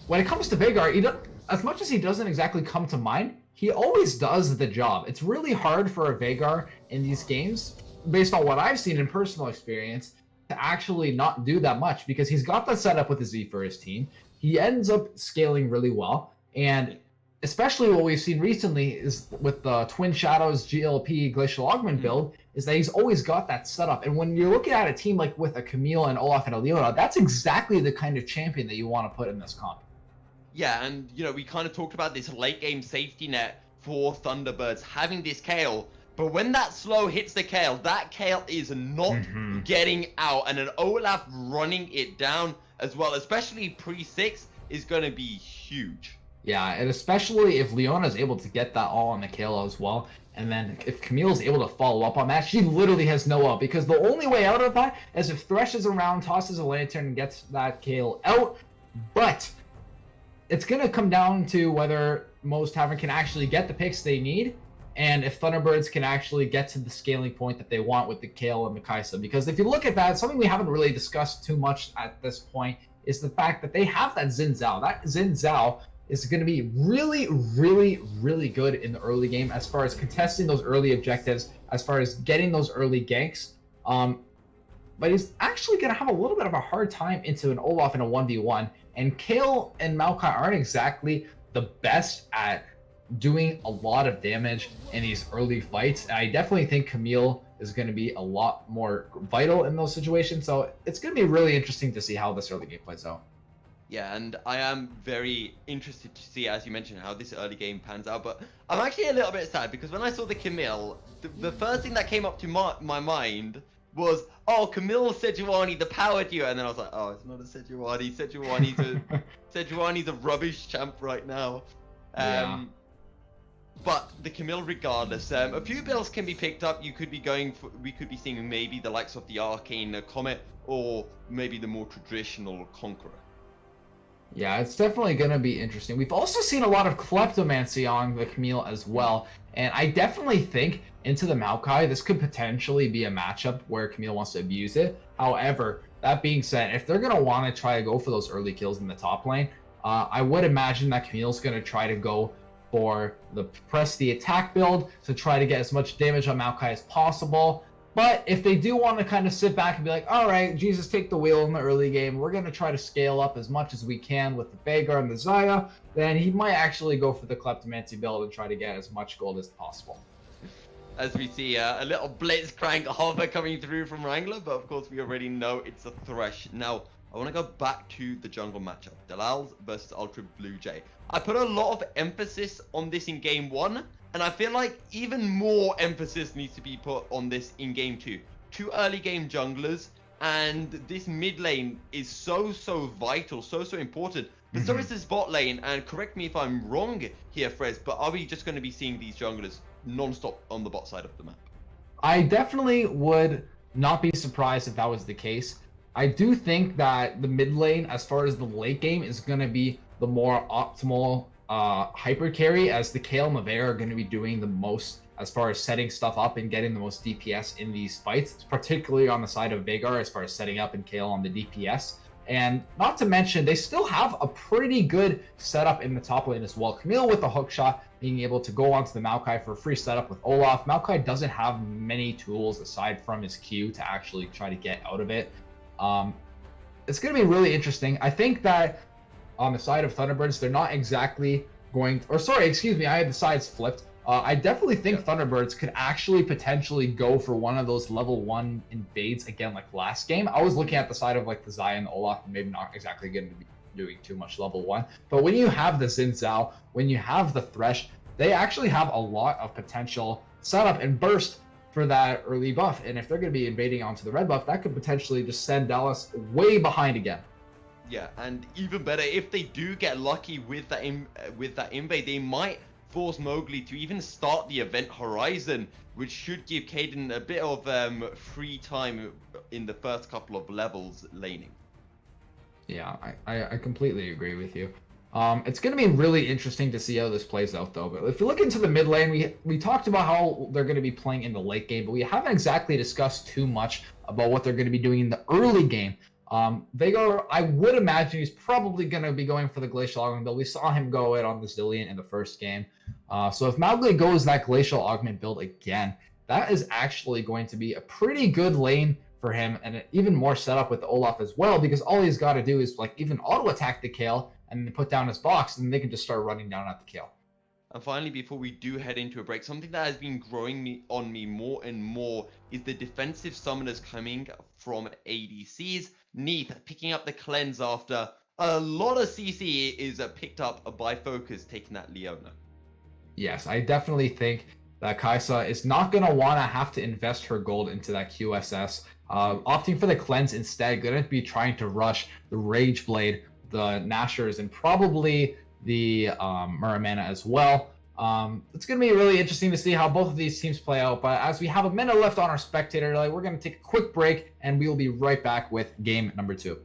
when it comes to Veigar, as much as he doesn't exactly come to mind, he always does the job. It's really hard for a Veigar in these games, based on what I've seen in personal experience, to actually not do that much, because he's got the setup with the Z for his team. He ends up scaling really well, and especially what we've seen recently is with the Twin Shadows GLP Glacial Augment build, is that he's always got that setup. And when you're looking at a team like with a Camille and Olaf and a Leona, that's exactly the kind of champion that you want to put in this comp. Yeah, and we kind of talked about this late game safety net for Thunderbirds having this Kayle, but when that slow hits the Kayle, that Kayle is not getting out, and an Olaf running it down as well, especially pre-6, is going to be huge. Yeah, and especially if Leona is able to get that all on the Kayle as well, and then if Camille is able to follow up on that, she literally has no out, because the only way out of that is if Thresh is around, tosses a lantern, and gets that Kayle out. But it's going to come down to whether Mo's Tavern can actually get the picks they need, and if Thunderbirds can actually get to the scaling point that they want with the Kayle and the Kai'Sa. Because if you look at that, something we haven't really discussed too much at this point is the fact that they have that Xin Zhao. That Xin Zhao is going to be really, really, really good in the early game as far as contesting those early objectives, as far as getting those early ganks. But he's actually going to have a little bit of a hard time into an Olaf in a 1v1. And Kayle and Maokai aren't exactly the best at doing a lot of damage in these early fights. And I definitely think Camille is going to be a lot more vital in those situations. So it's going to be really interesting to see how this early game plays out. Yeah, and I am very interested to see, as you mentioned, how this early game pans out. But I'm actually a little bit sad because when I saw the Camille, the first thing that came up to my mind was, oh, Camille Sejuani, the power duo. And then I was like, oh, it's not a Sejuani. Sejuani's a rubbish champ right now. Yeah. But the Camille, regardless, a few builds can be picked up. You could be going for, we could be seeing maybe the likes of the Arcane Comet or maybe the more traditional Conqueror. Yeah, it's definitely going to be interesting. We've also seen a lot of kleptomancy on the Camille as well, and I definitely think into the Maokai, this could potentially be a matchup where Camille wants to abuse it. However, that being said, if they're going to want to try to go for those early kills in the top lane, I would imagine that Camille's going to try to go for the press the attack build to try to get as much damage on Maokai as possible. But if they do want to kind of sit back and be like, all right, Jesus, take the wheel in the early game, we're going to try to scale up as much as we can with the Veigar and the Xayah, then he might actually go for the Kleptomancy build and try to get as much gold as possible. As we see a little Blitzcrank hover coming through from Wrangler, but of course we already know it's a Thresh. Now, I want to go back to the jungle matchup, Dalals versus Ultra Blue Jay. I put a lot of emphasis on this in game 1, and I feel like even more emphasis needs to be put on this in game 2. Two early game junglers, and this mid lane is so vital, so important. But so is this bot lane, and correct me if I'm wrong here, Frez, but are we just going to be seeing these junglers non-stop on the bot side of the map? I definitely would not be surprised if that was the case. I do think that the mid lane, as far as the late game, is going to be the more optimal hyper carry, as the Kayle and the Veigar are going to be doing the most as far as setting stuff up and getting the most DPS in these fights, particularly on the side of Veigar as far as setting up, and Kayle on the DPS. And not to mention, they still have a pretty good setup in the top lane as well. Camille with the hook shot, being able to go onto the Maokai for a free setup with Olaf. Maokai doesn't have many tools aside from his Q to actually try to get out of it. It's going to be really interesting. I think that on the side of Thunderbirds, they're not exactly going... Or sorry, excuse me, I had the sides flipped. I definitely think Thunderbirds could actually potentially go for one of those level 1 invades again, like last game. I was looking at the side of like the Xayah and the Olaf, and maybe not exactly going to be doing too much level 1. But when you have the Xin Zhao, when you have the Thresh, they actually have a lot of potential setup and burst for that early buff. And if they're going to be invading onto the red buff, that could potentially just send Dallas way behind again. Yeah, and even better, if they do get lucky with that invade, they might force Mowgli to even start the event horizon, which should give Caden a bit of free time in the first couple of levels laning. Yeah, I completely agree with you. It's going to be really interesting to see how this plays out, though. But if you look into the mid lane, we talked about how they're going to be playing in the late game, but we haven't exactly discussed too much about what they're going to be doing in the early game. Veigar, I would imagine he's probably going to be going for the Glacial Augment build. We saw him go it on the Zillion in the first game. So if Mowgli goes that Glacial Augment build again, that is actually going to be a pretty good lane for him, and even more setup with the Olaf as well, because all he's got to do is like even auto attack the Kayle and then put down his box, and they can just start running down at the Kayle. And finally, before we do head into a break, something that has been growing on me more and more is the defensive summoners coming from ADCs. Neath picking up the cleanse after a lot of CC is picked up by Focus taking that Leona. Yes, I definitely think that Kai'Sa is not going to want to have to invest her gold into that QSS. Opting for the cleanse instead, going to be trying to rush the Rage Blade, the Nashers, and probably the Muramana as well. It's going to be really interesting to see how both of these teams play out. But as we have a minute left on our spectator, we're going to take a quick break, and we will be right back with game number 2.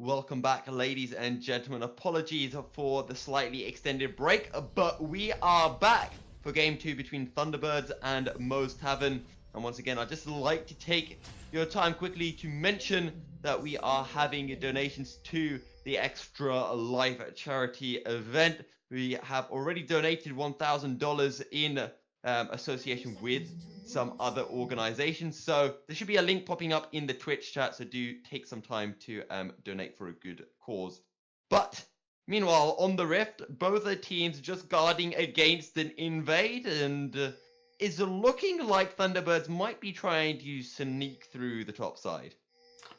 welcome back, ladies and gentlemen. Apologies for the slightly extended break, but we are back for Game 2 between Thunderbirds and Mo's Tavern. And once again, I'd just like to take your time quickly to mention that we are having donations to the Extra Life charity event. We have already donated $1,000 in association with some other organizations, so there should be a link popping up in the Twitch chat, so do take some time to donate for a good cause. But meanwhile, on the Rift, both the teams just guarding against an invade, and it's looking like Thunderbirds might be trying to sneak through the top side.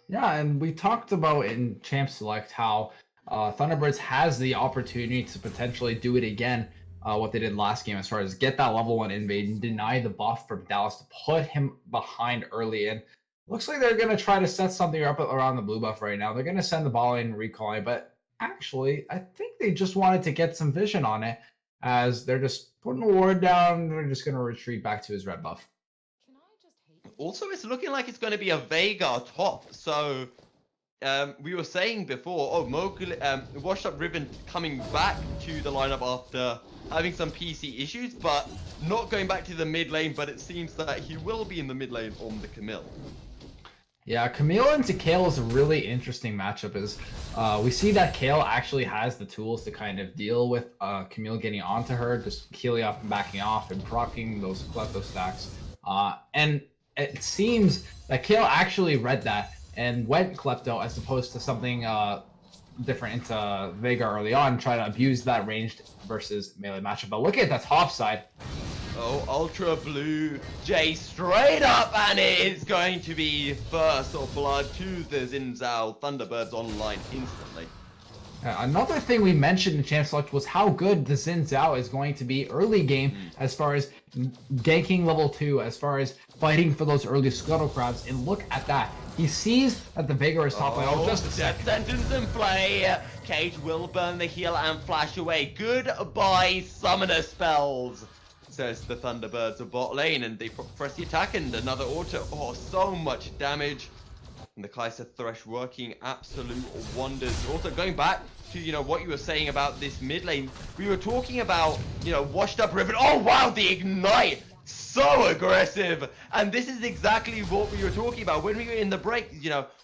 Yeah, and we talked about in Champ Select how Thunderbirds has the opportunity to potentially do it again, what they did last game, as far as get that level 1 invade and deny the buff from Dallas to put him behind early in. Looks like they're going to try to set something up around the blue buff right now. They're going to send the ball in recalling, but actually, I think they just wanted to get some vision on it, as they're just putting a ward down. They're just going to retreat back to his red buff. Also, it's looking like it's going to be a Veigar top, so we were saying before, Washed Up Riven coming back to the lineup after having some PC issues, but not going back to the mid lane, but it seems that he will be in the mid lane on the Camille. Yeah, Camille into Kayle is a really interesting matchup, as we see that Kayle actually has the tools to kind of deal with Camille getting onto her, just keeling up and backing off and proccing those Klepto stacks. And it seems that Kayle actually read that and went Klepto as opposed to something different into Veigar early on, try to abuse that ranged versus melee matchup. But look at the top side. Oh, Ultra Blue Jay straight up, and it is going to be first of blood to the Xin Zhao Thunderbirds online instantly. Another thing we mentioned in Champ Select was how good the Xin Zhao is going to be early game as far as ganking level 2, as far as fighting for those early scuttle crowds. And look at that. He sees that the Veigar is top lane. Oh, just a death sentence in play. Cage will burn the heal and flash away. Goodbye, summoner spells, says the Thunderbirds of bot lane, and they press the attack and another auto. Oh, so much damage. And the Kaiser Thresh working absolute wonders. Also, going back to, what you were saying about this mid lane, we were talking about, Washed Up Riven. Oh, wow, the Ignite! So aggressive, and this is exactly what we were talking about when we were in the break.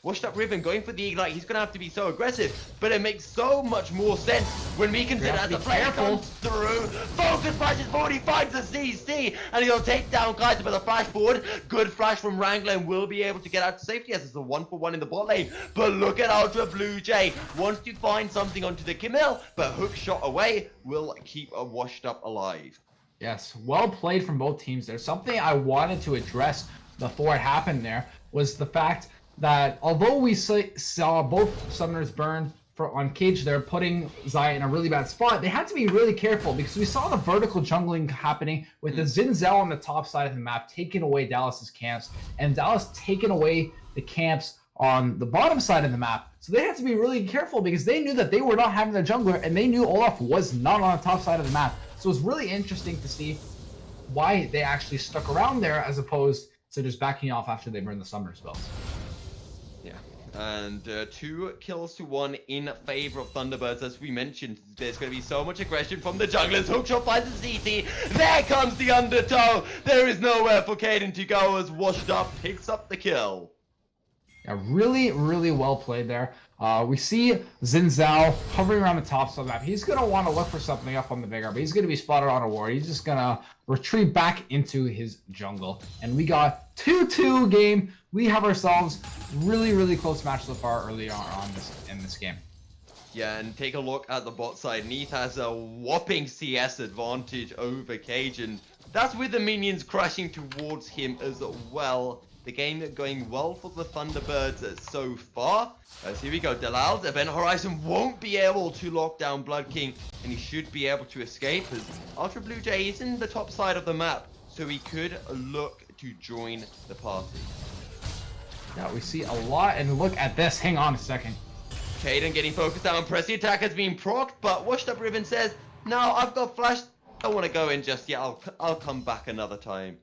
Washed Up Riven going for the Ignite, he's gonna have to be so aggressive, but it makes so much more sense when we consider as the player comes through. Focus flashes 45 to CC, and he'll take down Kaiser with a flash forward. Good flash from Wrangler, and will be able to get out to safety as it's a 1-for-1 in the bot lane. But look at Ultra Blue Jay, wants to find something onto the Camille, but hook shot away will keep a Washed Up alive. Yes, well played from both teams there. Something I wanted to address before it happened there was the fact that although we saw both summoners burn on Cage there, putting Xayah in a really bad spot, they had to be really careful because we saw the vertical jungling happening with the Xin Zhao on the top side of the map taking away Dallas's camps, and Dallas taking away the camps on the bottom side of the map. So they had to be really careful because they knew that they were not having their jungler, and they knew Olaf was not on the top side of the map. So it's really interesting to see why they actually stuck around there as opposed to just backing off after they burned the summoner spells. Yeah, and 2 kills to 1 in favor of Thunderbirds. As we mentioned, there's going to be so much aggression from the junglers. Hookshot finds the CT. There comes the undertow. There is nowhere for Caden to go as Washed Up picks up the kill. Yeah, really, really well played there. We see Xin Zhao hovering around the top of the map. He's going to want to look for something up on the Veigar, but he's going to be spotted on a ward. He's just going to retreat back into his jungle. And we got 2-2 game. We have ourselves really, really close match so far early on in this game. Yeah, and take a look at the bot side. Neath has a whopping CS advantage over Cage, and that's with the minions crashing towards him as well. The game going well for the Thunderbirds so far. Here we go, Delal. Event Horizon won't be able to lock down Blood King, and he should be able to escape as Ultra Blue Jay is in the top side of the map, so he could look to join the party. Yeah, we see a lot, and look at this. Hang on a second. Caden getting focused down. Press the attack has been procced, but Washed Up Riven says, "No, I've got flash. I don't want to go in just yet. I'll come back another time."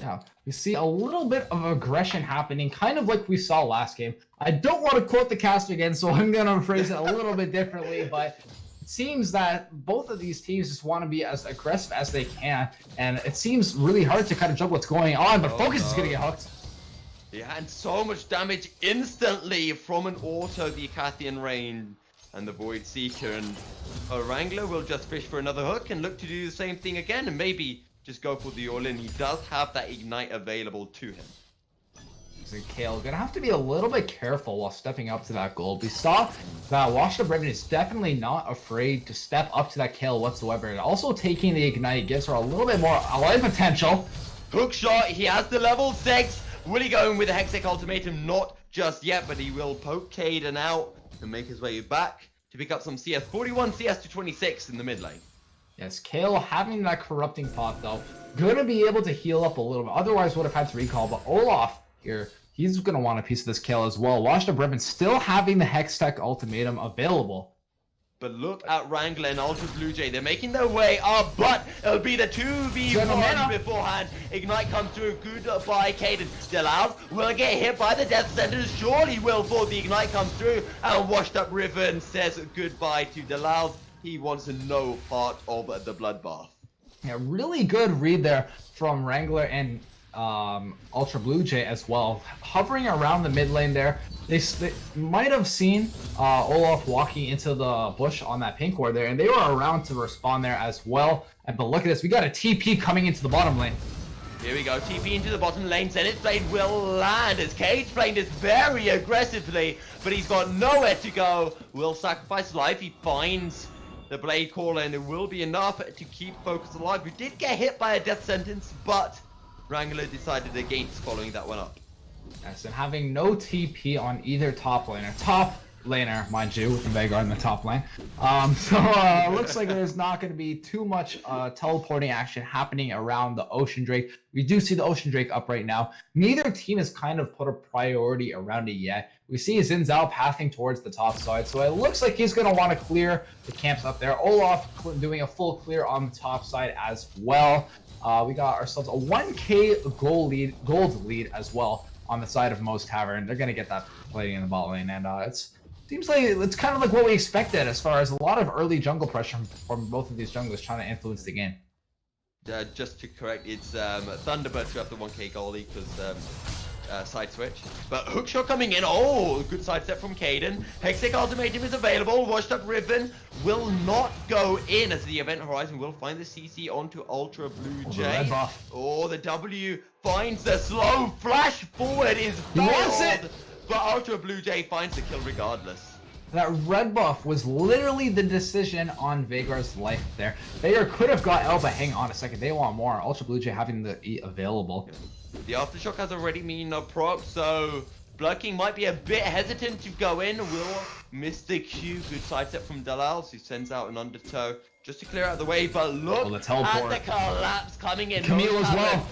Yeah, we see a little bit of aggression happening, kind of like we saw last game. I don't want to quote the caster again, so I'm going to phrase it a little bit differently, but it seems that both of these teams just want to be as aggressive as they can, and it seems really hard to kind of juggle what's going on, but Focus is going to get hooked. Yeah, and so much damage instantly from an auto, the Acathian Rain and the Void Seeker, and Wrangler will just fish for another hook and look to do the same thing again, and maybe just go for the all-in. He does have that Ignite available to him. So Kale gonna have to be a little bit careful while stepping up to that gold. We saw that Washed Up Ribbon is definitely not afraid to step up to that kill whatsoever, and also taking the Ignite gives her a little bit more alive potential. Hook shot, he has the level 6. Will he go in with a Hextech Ultimatum? Not just yet, but he will poke Caden out and make his way back to pick up some CS. 41 CS to 26 in the mid lane. Yes, Kale having that Corrupting Pot though, gonna be able to heal up a little bit. Otherwise would have had to recall, but Olaf here, he's gonna want a piece of this Kale as well. Washed Up Ribbon still having the Hextech Ultimatum available. But look at Wrangler and Ultra Blue Jay. They're making their way up, but it'll be the 2v1 beforehand. Ignite comes through. Goodbye, Caden. Delal will get hit by the death sentence. Surely will for the Ignite comes through. And Washed Up Ribbon says goodbye to Delal. He wants no part of the bloodbath. Yeah, really good read there from Wrangler and Ultra Blue Jay as well. Hovering around the mid lane there. They might have seen Olaf walking into the bush on that pink ward there, and they were around to respond there as well. But look at this, we got a TP coming into the bottom lane. Here we go, TP into the bottom lane. Zenith's Blade will land as Cage playing this very aggressively, but he's got nowhere to go. Will sacrifice life. He finds the Blade Caller, and it will be enough to keep Focus alive. We did get hit by a death sentence, but Wrangler decided against following that one up. Yes, and having no TP on either top laner. Top laner, mind you, with the Veigar in the top lane. Looks like there's not going to be too much teleporting action happening around the Ocean Drake. We do see the Ocean Drake up right now. Neither team has kind of put a priority around it yet. We see Xin Zhao pathing towards the top side, so it looks like he's going to want to clear the camps up there. Olaf doing a full clear on the top side as well. We got ourselves a 1k gold lead as well on the side of Most Tavern. They're going to get that plating in the bot lane, and seems like it's kind of like what we expected as far as a lot of early jungle pressure from both of these junglers trying to influence the game. Just to correct, it's Thunderbirds who have the 1k goalie because side switch. But hookshot coming in. Oh, good side step from Caden. Hextech Ultimatum is available. Washed Up Ribbon will not go in as the Event Horizon will find the CC onto Ultra Blue Jay. Oh, the W finds the slow flash forward is failed. But Ultra Blue Jay finds the kill regardless. That red buff was literally the decision on Veigar's life there. Veigar could have got Elba. Hang on a second, they want more. Ultra Blue Jay having the E available. The Aftershock has already been no proc, so Blood King might be a bit hesitant to go in. Will miss the Q. Good sidestep from Delal, who sends out an undertow just to clear out the way. But look at the collapse coming in. Camille as well.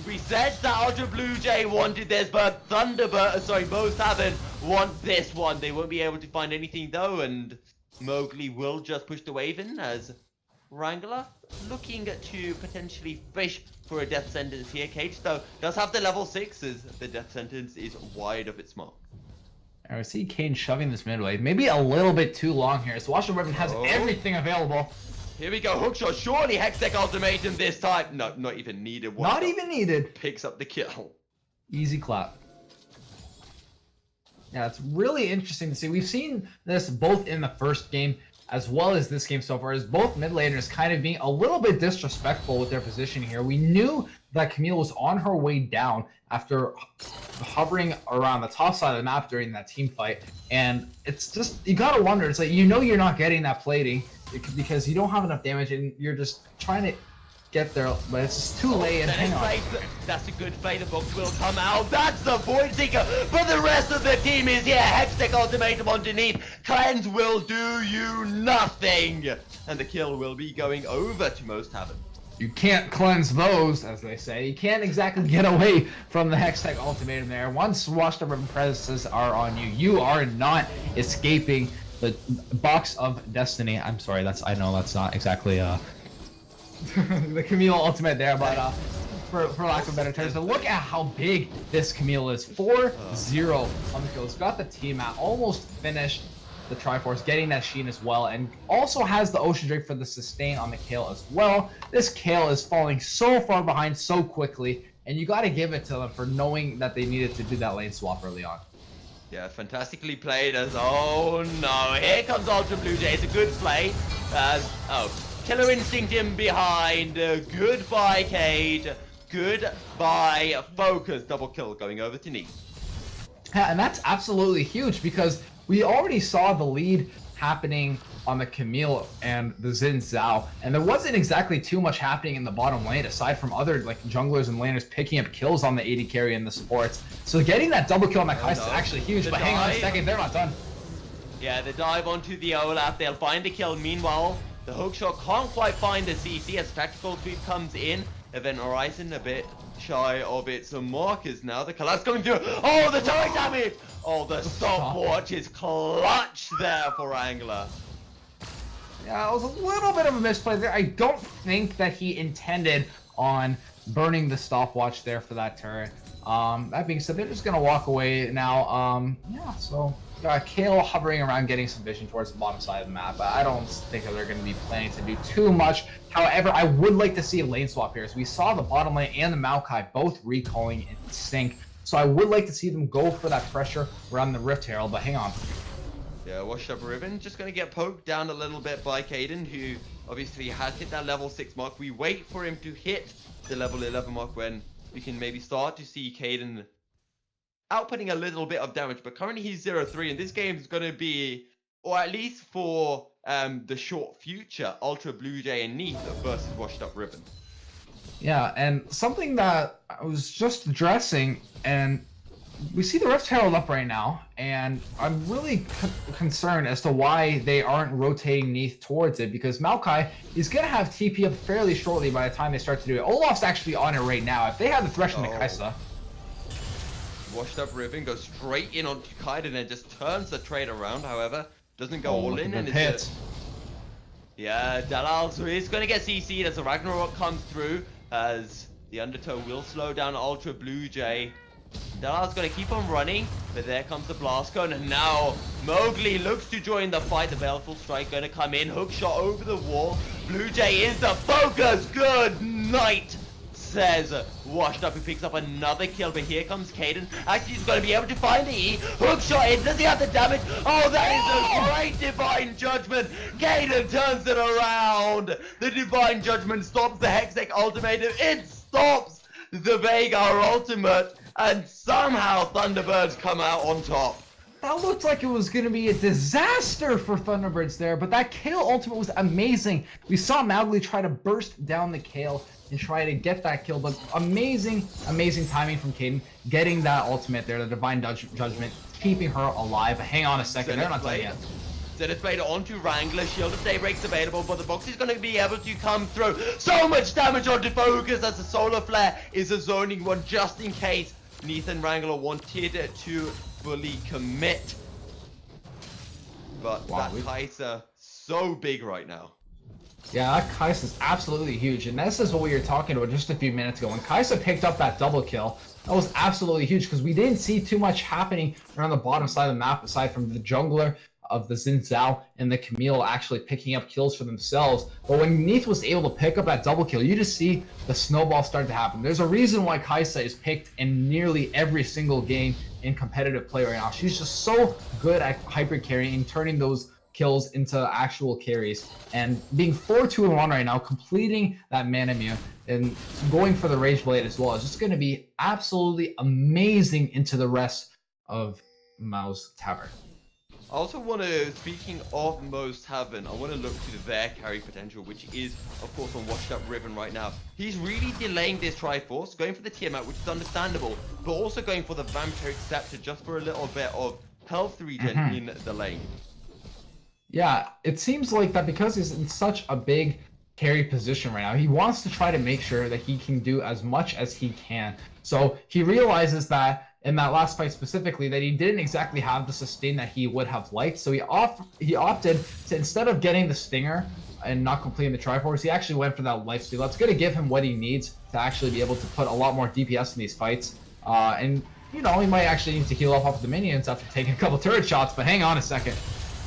We said that Ultra Blue Jay wanted this, but Most Tavern want this one. They won't be able to find anything though, and Mowgli will just push the wave in as Wrangler looking to potentially fish for a death sentence here. Cage though does have the level 6 as the death sentence is wide of its mark. I see Kane shoving this mid wave. Maybe a little bit too long here. So Washed Up Ribbon has everything available. Here we go, hookshot. Surely Hextech Ultimatum this time. No, not even needed. Not even needed. Picks up the kill. Easy clap. Yeah, it's really interesting to see. We've seen this both in the first game as well as this game so far, as both mid laners kind of being a little bit disrespectful with their position here. We knew that Camille was on her way down after hovering around the top side of the map during that team fight, and it's just, you gotta wonder, it's like, you know you're not getting that plating because you don't have enough damage and you're just trying to get there, but it's just too late. And hang on. That's a good fade. The box will come out. That's the Void Seeker, but the rest of the team is here. Hextech Ultimatum underneath. Cleanse will do you nothing, and the kill will be going over to Most Tavern. You can't cleanse those, as they say. You can't exactly get away from the Hextech Ultimatum there. Once Washed Up Ribbon presences are on you, you are not escaping the box of destiny. I'm sorry, I know that's not exactly the Camille ultimate there, but for lack of better terms. But look at how big this Camille is. 4-0 on the kills. Got the team at almost finished the Triforce, getting that Sheen as well, and also has the Ocean Drake for the sustain on the Kale as well. This Kale is falling so far behind so quickly, and you got to give it to them for knowing that they needed to do that lane swap early on. Yeah, fantastically played as, oh no, here comes Ultra Blue Jay. It's a good play. Killer Instinct in behind. Goodbye, Cade. Goodbye, Focus. Double kill going over to Neith. Yeah, and that's absolutely huge because we already saw the lead happening on the Camille and the Xin Zhao, and there wasn't exactly too much happening in the bottom lane aside from other like junglers and laners picking up kills on the AD carry in the supports. So getting that double kill on that Kai'Sa is actually huge, but hang on a second, they're not done. Yeah, the dive onto the Olaf, they'll find the kill. Meanwhile, the hookshot can't quite find the CC as Tactical Sweep comes in. Event Horizon a bit shy of its markers now. The collapse coming through. Oh, the turret damage! Oh, the stopwatch is clutch there for Angler. Yeah, it was a little bit of a misplay there. I don't think that he intended on burning the stopwatch there for that turret. That being said, they're just gonna walk away now. Yeah, so Kale hovering around, getting some vision towards the bottom side of the map. I don't think that they're going to be planning to do too much. However, I would like to see a lane swap here. As we saw the bottom lane and the Maokai both recalling in sync. So I would like to see them go for that pressure around the Rift Herald, but hang on. Yeah, Washed Up Ribbon just going to get poked down a little bit by Caden, who obviously has hit that level 6 mark. We wait for him to hit the level 11 mark when we can maybe start to see Caden outputting a little bit of damage, but currently he's 0-3, and this game is going to be, or at least for the short future, Ultra Blue Jay and Neith versus Washed Up Ribbon. Yeah, and something that I was just addressing, and we see the Rift Herald up right now, and I'm really concerned as to why they aren't rotating Neith towards it, because Maokai is going to have TP up fairly shortly by the time they start to do it. Olaf's actually on it right now. If they had the Thresh and the Kai'Sa. Washed Up Ribbon goes straight in onto Kaiden and just turns the trade around, however. Doesn't go all in, and it's yeah, Dalal is going to get CC'd as the Ragnarok comes through, as the Undertow will slow down Ultra Blue Jay. Dalal's going to keep on running, but there comes the Blast Cone, and now Mowgli looks to join the fight. The Baleful Strike going to come in, hook shot over the wall. Blue Jay is the focus. Good night, says Washed Up, who picks up another kill, but here comes Caden. Actually, he's going to be able to find the E. Hook shot in. Does he have the damage? Oh, that is a great Divine Judgment. Caden turns it around. The Divine Judgment stops the Hextech ultimatum. It stops the Vega ultimate, and somehow Thunderbirds come out on top. That looked like it was going to be a disaster for Thunderbirds there, but that Kale ultimate was amazing. We saw Mowgli try to burst down the Kale and try to get that kill, but amazing timing from Caden, getting that ultimate there, the Divine Judgment, keeping her alive. Hang on a second, they're not done yet. Zenith Blade onto Wrangler, Shield of Daybreak's available, but the box is going to be able to come through. So much damage onto Focus as the Solar Flare is a zoning one just in case Neith and Wrangler wanted to fully commit. But wow, that Kai'Sa so big right now. Yeah, that Kai'Sa is absolutely huge, and this is what we were talking about just a few minutes ago. When Kai'Sa picked up that double kill, that was absolutely huge because we didn't see too much happening around the bottom side of the map aside from the jungler of the Xin Zhao and the Camille actually picking up kills for themselves. But when Neith was able to pick up that double kill, you just see the snowball start to happen. There's a reason why Kai'Sa is picked in nearly every single game in competitive play right now. She's just so good at hyper carrying, turning those kills into actual carries, and being 4-2-1 right now, completing that Manamune and going for the Rage Blade as well is just going to be absolutely amazing into the rest of Mao's Tavern. I also want to, speaking of Mo's Tavern, I want to look to their carry potential, which is, of course, on Washed Up Ribbon right now. He's really delaying this Triforce, going for the Tiamat, which is understandable, but also going for the Vampiric Scepter just for a little bit of health regen in the lane. Yeah, it seems like that because he's in such a big carry position right now, he wants to try to make sure that he can do as much as he can. So he realizes that in that last fight specifically that he didn't exactly have the sustain that he would have liked. So he opted to, instead of getting the stinger and not completing the Triforce, he actually went for that lifesteal. That's going to give him what he needs to actually be able to put a lot more DPS in these fights. And, you know, he might actually need to heal up off the minions after taking a couple turret shots, but hang on a second.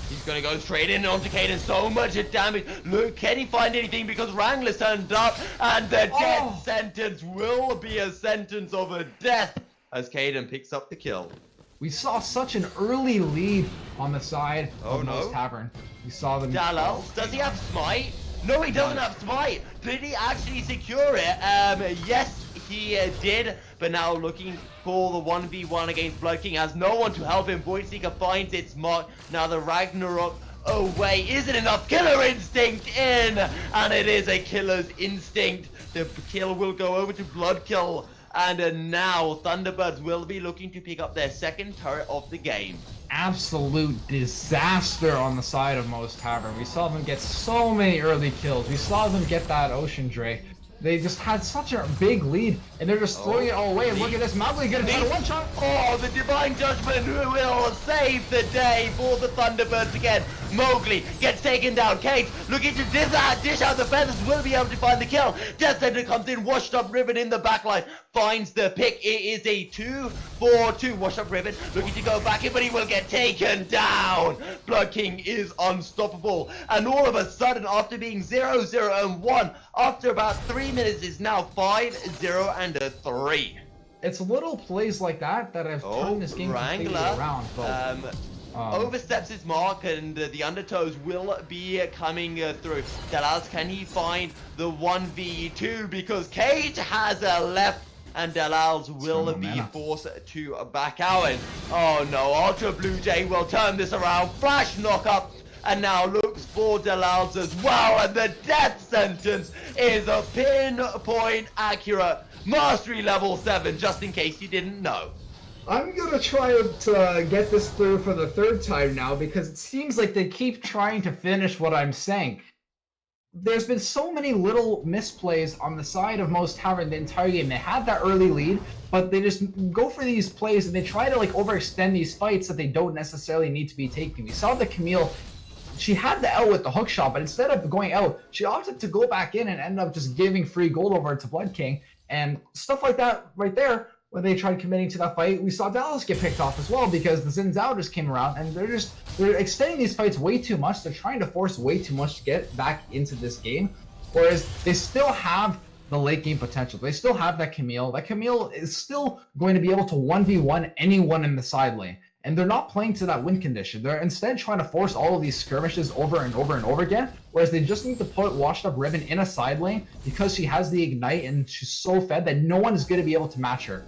He's gonna go straight in onto Caden, so much damage. Look, can he find anything? Because Wrangler's turned up, and the death sentence will be a sentence of a death as Caden picks up the kill. We saw such an early lead on the side of Most Tavern. We saw them. Dallas, does he have smite? No, he doesn't have smite. Did he actually secure it? Yes, he did. But now looking for the 1v1 against Blood King, has no one to help him. Voidseeker finds its mark. Now the Ragnarok away isn't enough. Killer instinct in, and it is a killer's instinct. The kill will go over to Bloodkill. And now Thunderbirds will be looking to pick up their second turret of the game. Absolute disaster on the side of Most Tavern. We saw them get so many early kills. We saw them get that Ocean Drake. They just had such a big lead, and they're just throwing it all away. And look at this, Mowgli gonna try to one-shot. Oh, the Divine Judgment who will save the day for the Thunderbirds again. Mowgli gets taken down. Kate looking to dish out the feathers, will be able to find the kill. Death Center comes in, Washed Up Ribbon in the backline, finds the pick. It is a 2-4-2. Washed Up Ribbon looking to go back in, but he will get taken down. Blood King is unstoppable. And all of a sudden, after being 0-0-1, after about 3 minutes, is now 5-0-3. It's little plays like that that have turned this game completely around. But, oversteps his mark, and the undertows will be coming through. Dallas, can he find the 1v2? Because Cage has left, and Dalals will be forced to back out. And oh no, Ultra Blue Jay will turn this around. Flash knock-up, and now looks for Dalals as well. And the death sentence is a pinpoint accurate. Mastery level 7, just in case you didn't know. I'm gonna try to get this through for the third time now, because it seems like they keep trying to finish what I'm saying. There's been so many little misplays on the side of Most Tavern the entire game. They had that early lead, but they just go for these plays and they try to like overextend these fights that they don't necessarily need to be taking. We saw the Camille, she had the L with the hook shot, but instead of going out, she opted to go back in and end up just giving free gold over to Blood King and stuff like that right there. When they tried committing to that fight, we saw Dallas get picked off as well because the Xin Zhao just came around, and they're extending these fights way too much. They're trying to force way too much to get back into this game, whereas they still have the late game potential. They still have that Camille. That Camille is still going to be able to 1v1 anyone in the side lane, and they're not playing to that win condition. They're instead trying to force all of these skirmishes over and over and over again, whereas they just need to put Washed Up Ribbon in a side lane because she has the Ignite and she's so fed that no one is going to be able to match her.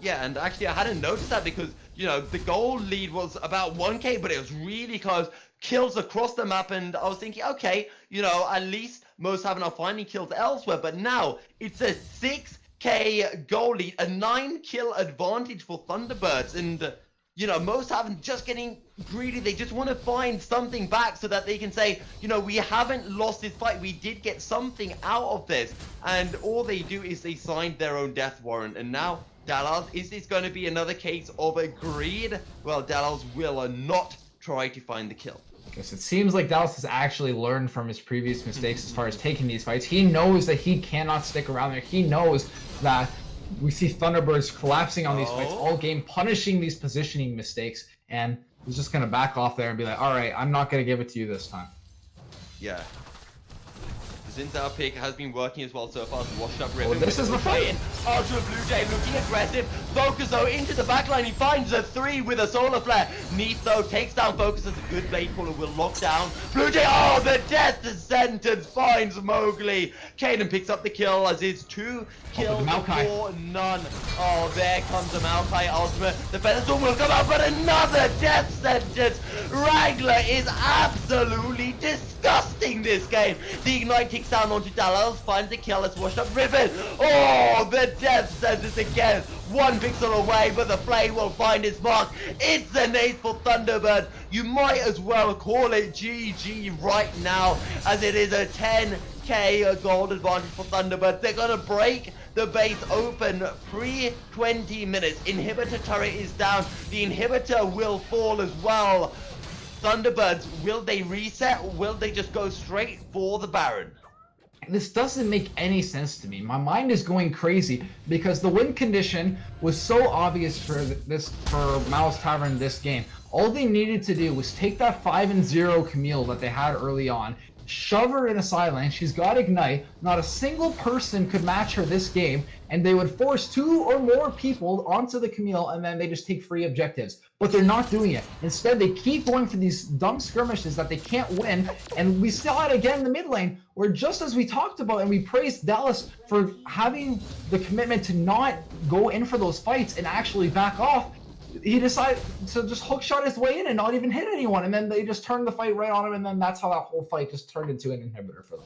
Yeah, and actually I hadn't noticed that because, you know, the gold lead was about 1k, but it was really close. Kills across the map, and I was thinking, okay, you know, at least Most Tavern are finding kills elsewhere, but now it's a 6k goal lead, a 9-kill advantage for Thunderbirds, and, you know, Most Tavern just getting greedy. They just want to find something back so that they can say, you know, we haven't lost this fight. We did get something out of this, and all they do is they signed their own death warrant, and now Dallas, is this going to be another case of greed? Well, Dallas will not try to find the kill. Because it seems like Dallas has actually learned from his previous mistakes as far as taking these fights. He knows that he cannot stick around there. He knows that we see Thunderbirds collapsing on these fights all game, punishing these positioning mistakes, and he's just going to back off there and be like, all right, I'm not going to give it to you this time. Yeah. The Xin Zhao pick has been working as well so far. Washed Up Ribbon. This is the fight. Ultra Blue Jay looking aggressive. Focus though into the backline. He finds a 3 with a solar flare. Neath though takes down Focus as a good blade puller will lock down Blue Jay. Oh, the death sentence finds Mowgli. Caden picks up the kill as it's 2 kills for none. Oh, there comes the Maokai ultimate. The Featherstorm will come out, but another death sentence. Wrangler is absolutely disgusting this game. The Ignite kicks down onto Dallas, finds the kill, let's Washed Up Ribbon. Oh, the death sentence again. 1 pixel away, but the flame will find its mark. It's an ace for Thunderbird. You might as well call it GG right now, as it is a 10 6k gold advantage for Thunderbirds. They're gonna break the base open pre-20 minutes. Inhibitor turret is down. The inhibitor will fall as well. Thunderbirds, will they reset? Will they just go straight for the Baron? This doesn't make any sense to me. My mind is going crazy because the win condition was so obvious for Mao's Tavern this game. All they needed to do was take that 5-0 Camille that they had early on, shove her in a side lane. She's got Ignite. Not a single person could match her this game, and they would force 2 or more people onto the Camille, and then they just take free objectives. But they're not doing it. Instead, they keep going for these dumb skirmishes that they can't win, and we saw it again in the mid lane, where just as we talked about and we praised Dallas for having the commitment to not go in for those fights and actually back off, he decided to just hookshot his way in and not even hit anyone, and then they just turned the fight right on him, and then that's how that whole fight just turned into an inhibitor for them.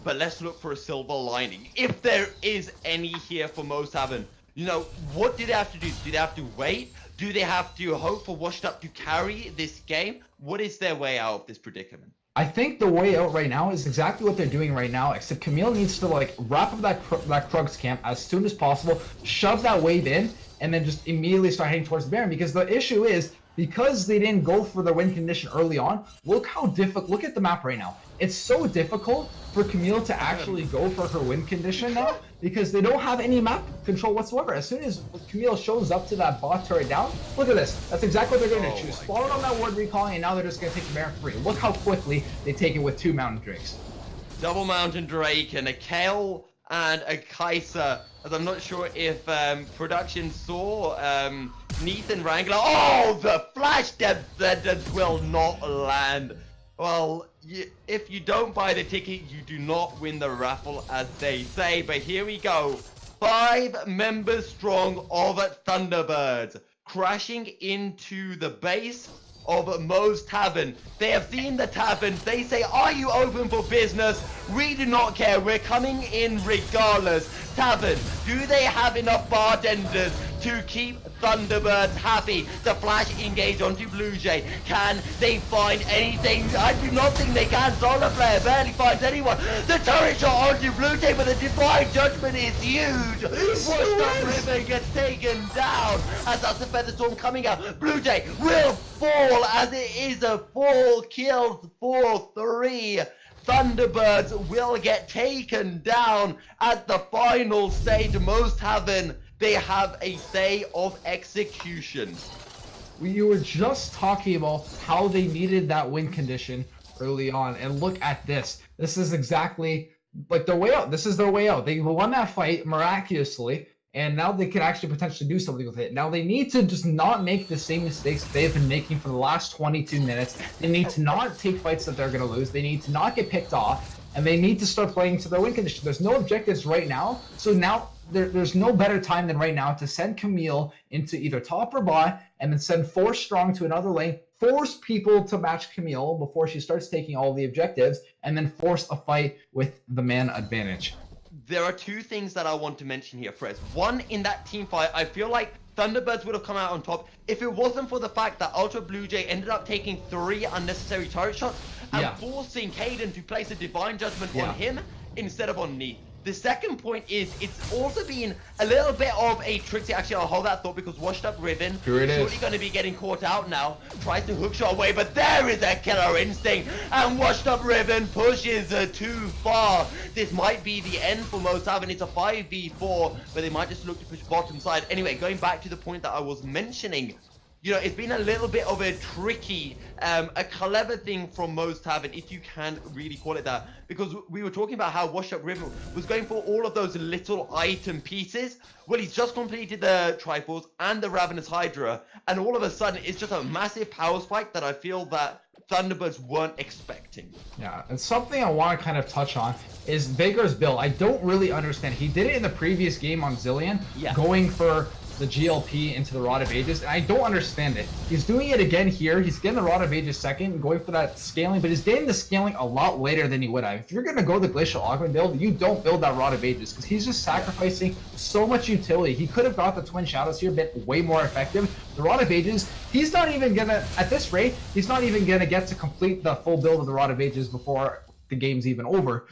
But let's look for a silver lining, if there is any here for Mo Tavern. You know, what do they have to do? Do they have to wait? Do they have to hope for Washed Up to carry this game? What is their way out of this predicament? I think the way out right now is exactly what they're doing right now, except Camille needs to like wrap up that Krugs camp as soon as possible, shove that wave in, and then just immediately start heading towards the Baron. Because the issue is, because they didn't go for the win condition early on, look how difficult, look at the map right now. It's so difficult for Camille to actually go for her win condition now, because they don't have any map control whatsoever. As soon as Camille shows up to that bot turret down, look at this. That's exactly what they're going to choose. Spawn on that ward recalling, and now they're just going to take the Baron for free. Look how quickly they take it with 2 Mountain Drakes. Double Mountain Drake and a Kale and a Kaiser, as I'm not sure if production saw Nathan Wrangler. Oh, the flash depth will not land. Well, if you don't buy the ticket, you do not win the raffle, as they say. But here we go. 5 members strong of Thunderbirds crashing into the base of Mo's Tavern. They have seen the tavern. They say, are you open for business? We do not care. We're coming in regardless. Tavern, do they have enough bartenders to keep Thunderbirds happy to flash engage onto Blue Jay? Can they find anything? I do not think they can. Solar Player barely finds anyone. The turret shot onto Blue Jay, but the Divine Judgment is huge. Watch that river gets taken down as that's the Feather Storm coming out. Blue Jay will fall as it is a 4 kills for 3. Thunderbirds will get taken down at the final stage. Most Tavern, they have a say of execution. You were just talking about how they needed that win condition early on, and look at this. This is exactly like their way out. This is their way out. They won that fight miraculously, and now they can actually potentially do something with it. Now they need to just not make the same mistakes they've been making for the last 22 minutes. They need to not take fights that they're going to lose. They need to not get picked off, and they need to start playing to their win condition. There's no objectives right now, so now there's no better time than right now to send Camille into either top or bot, and then send Force Strong to another lane, force people to match Camille before she starts taking all the objectives, and then force a fight with the man advantage. There are 2 things that I want to mention here, Frez. One, in that team fight, I feel like Thunderbirds would have come out on top if it wasn't for the fact that Ultra Blue Jay ended up taking 3 unnecessary turret shots and forcing Caden to place a Divine Judgment on him instead of on Neath. The second point is it's also been a little bit of a tricksy. Actually, I'll hold that thought because Washed Up Riven surely going to be getting caught out now. Tries to hookshot away, but there is a killer instinct, and Washed Up Riven pushes too far. This might be the end for Mo Tavern. It's a 5v4, but they might just look to push bottom side. Anyway, going back to the point that I was mentioning, you know, it's been a little bit of a tricky, a clever thing from Mo's Tavern, if you can really call it that, because we were talking about how Wash Up River was going for all of those little item pieces. Well, he's just completed the Triforce and the Ravenous Hydra, and all of a sudden, it's just a massive power spike that I feel that Thunderbirds weren't expecting. Yeah, and something I want to kind of touch on is Vagr's build. I don't really understand. He did it in the previous game on Zillion, going for the GLP into the Rod of Ages, and I don't understand it. He's doing it again here. He's getting the Rod of Ages second, going for that scaling, but he's getting the scaling a lot later than he would have. If you're going to go the Glacial Augment build, you don't build that Rod of Ages, because he's just sacrificing so much utility. He could have got the Twin Shadows here, been way more effective. The Rod of Ages, he's not even going to, at this rate, he's not even going to get to complete the full build of the Rod of Ages before the game's even over.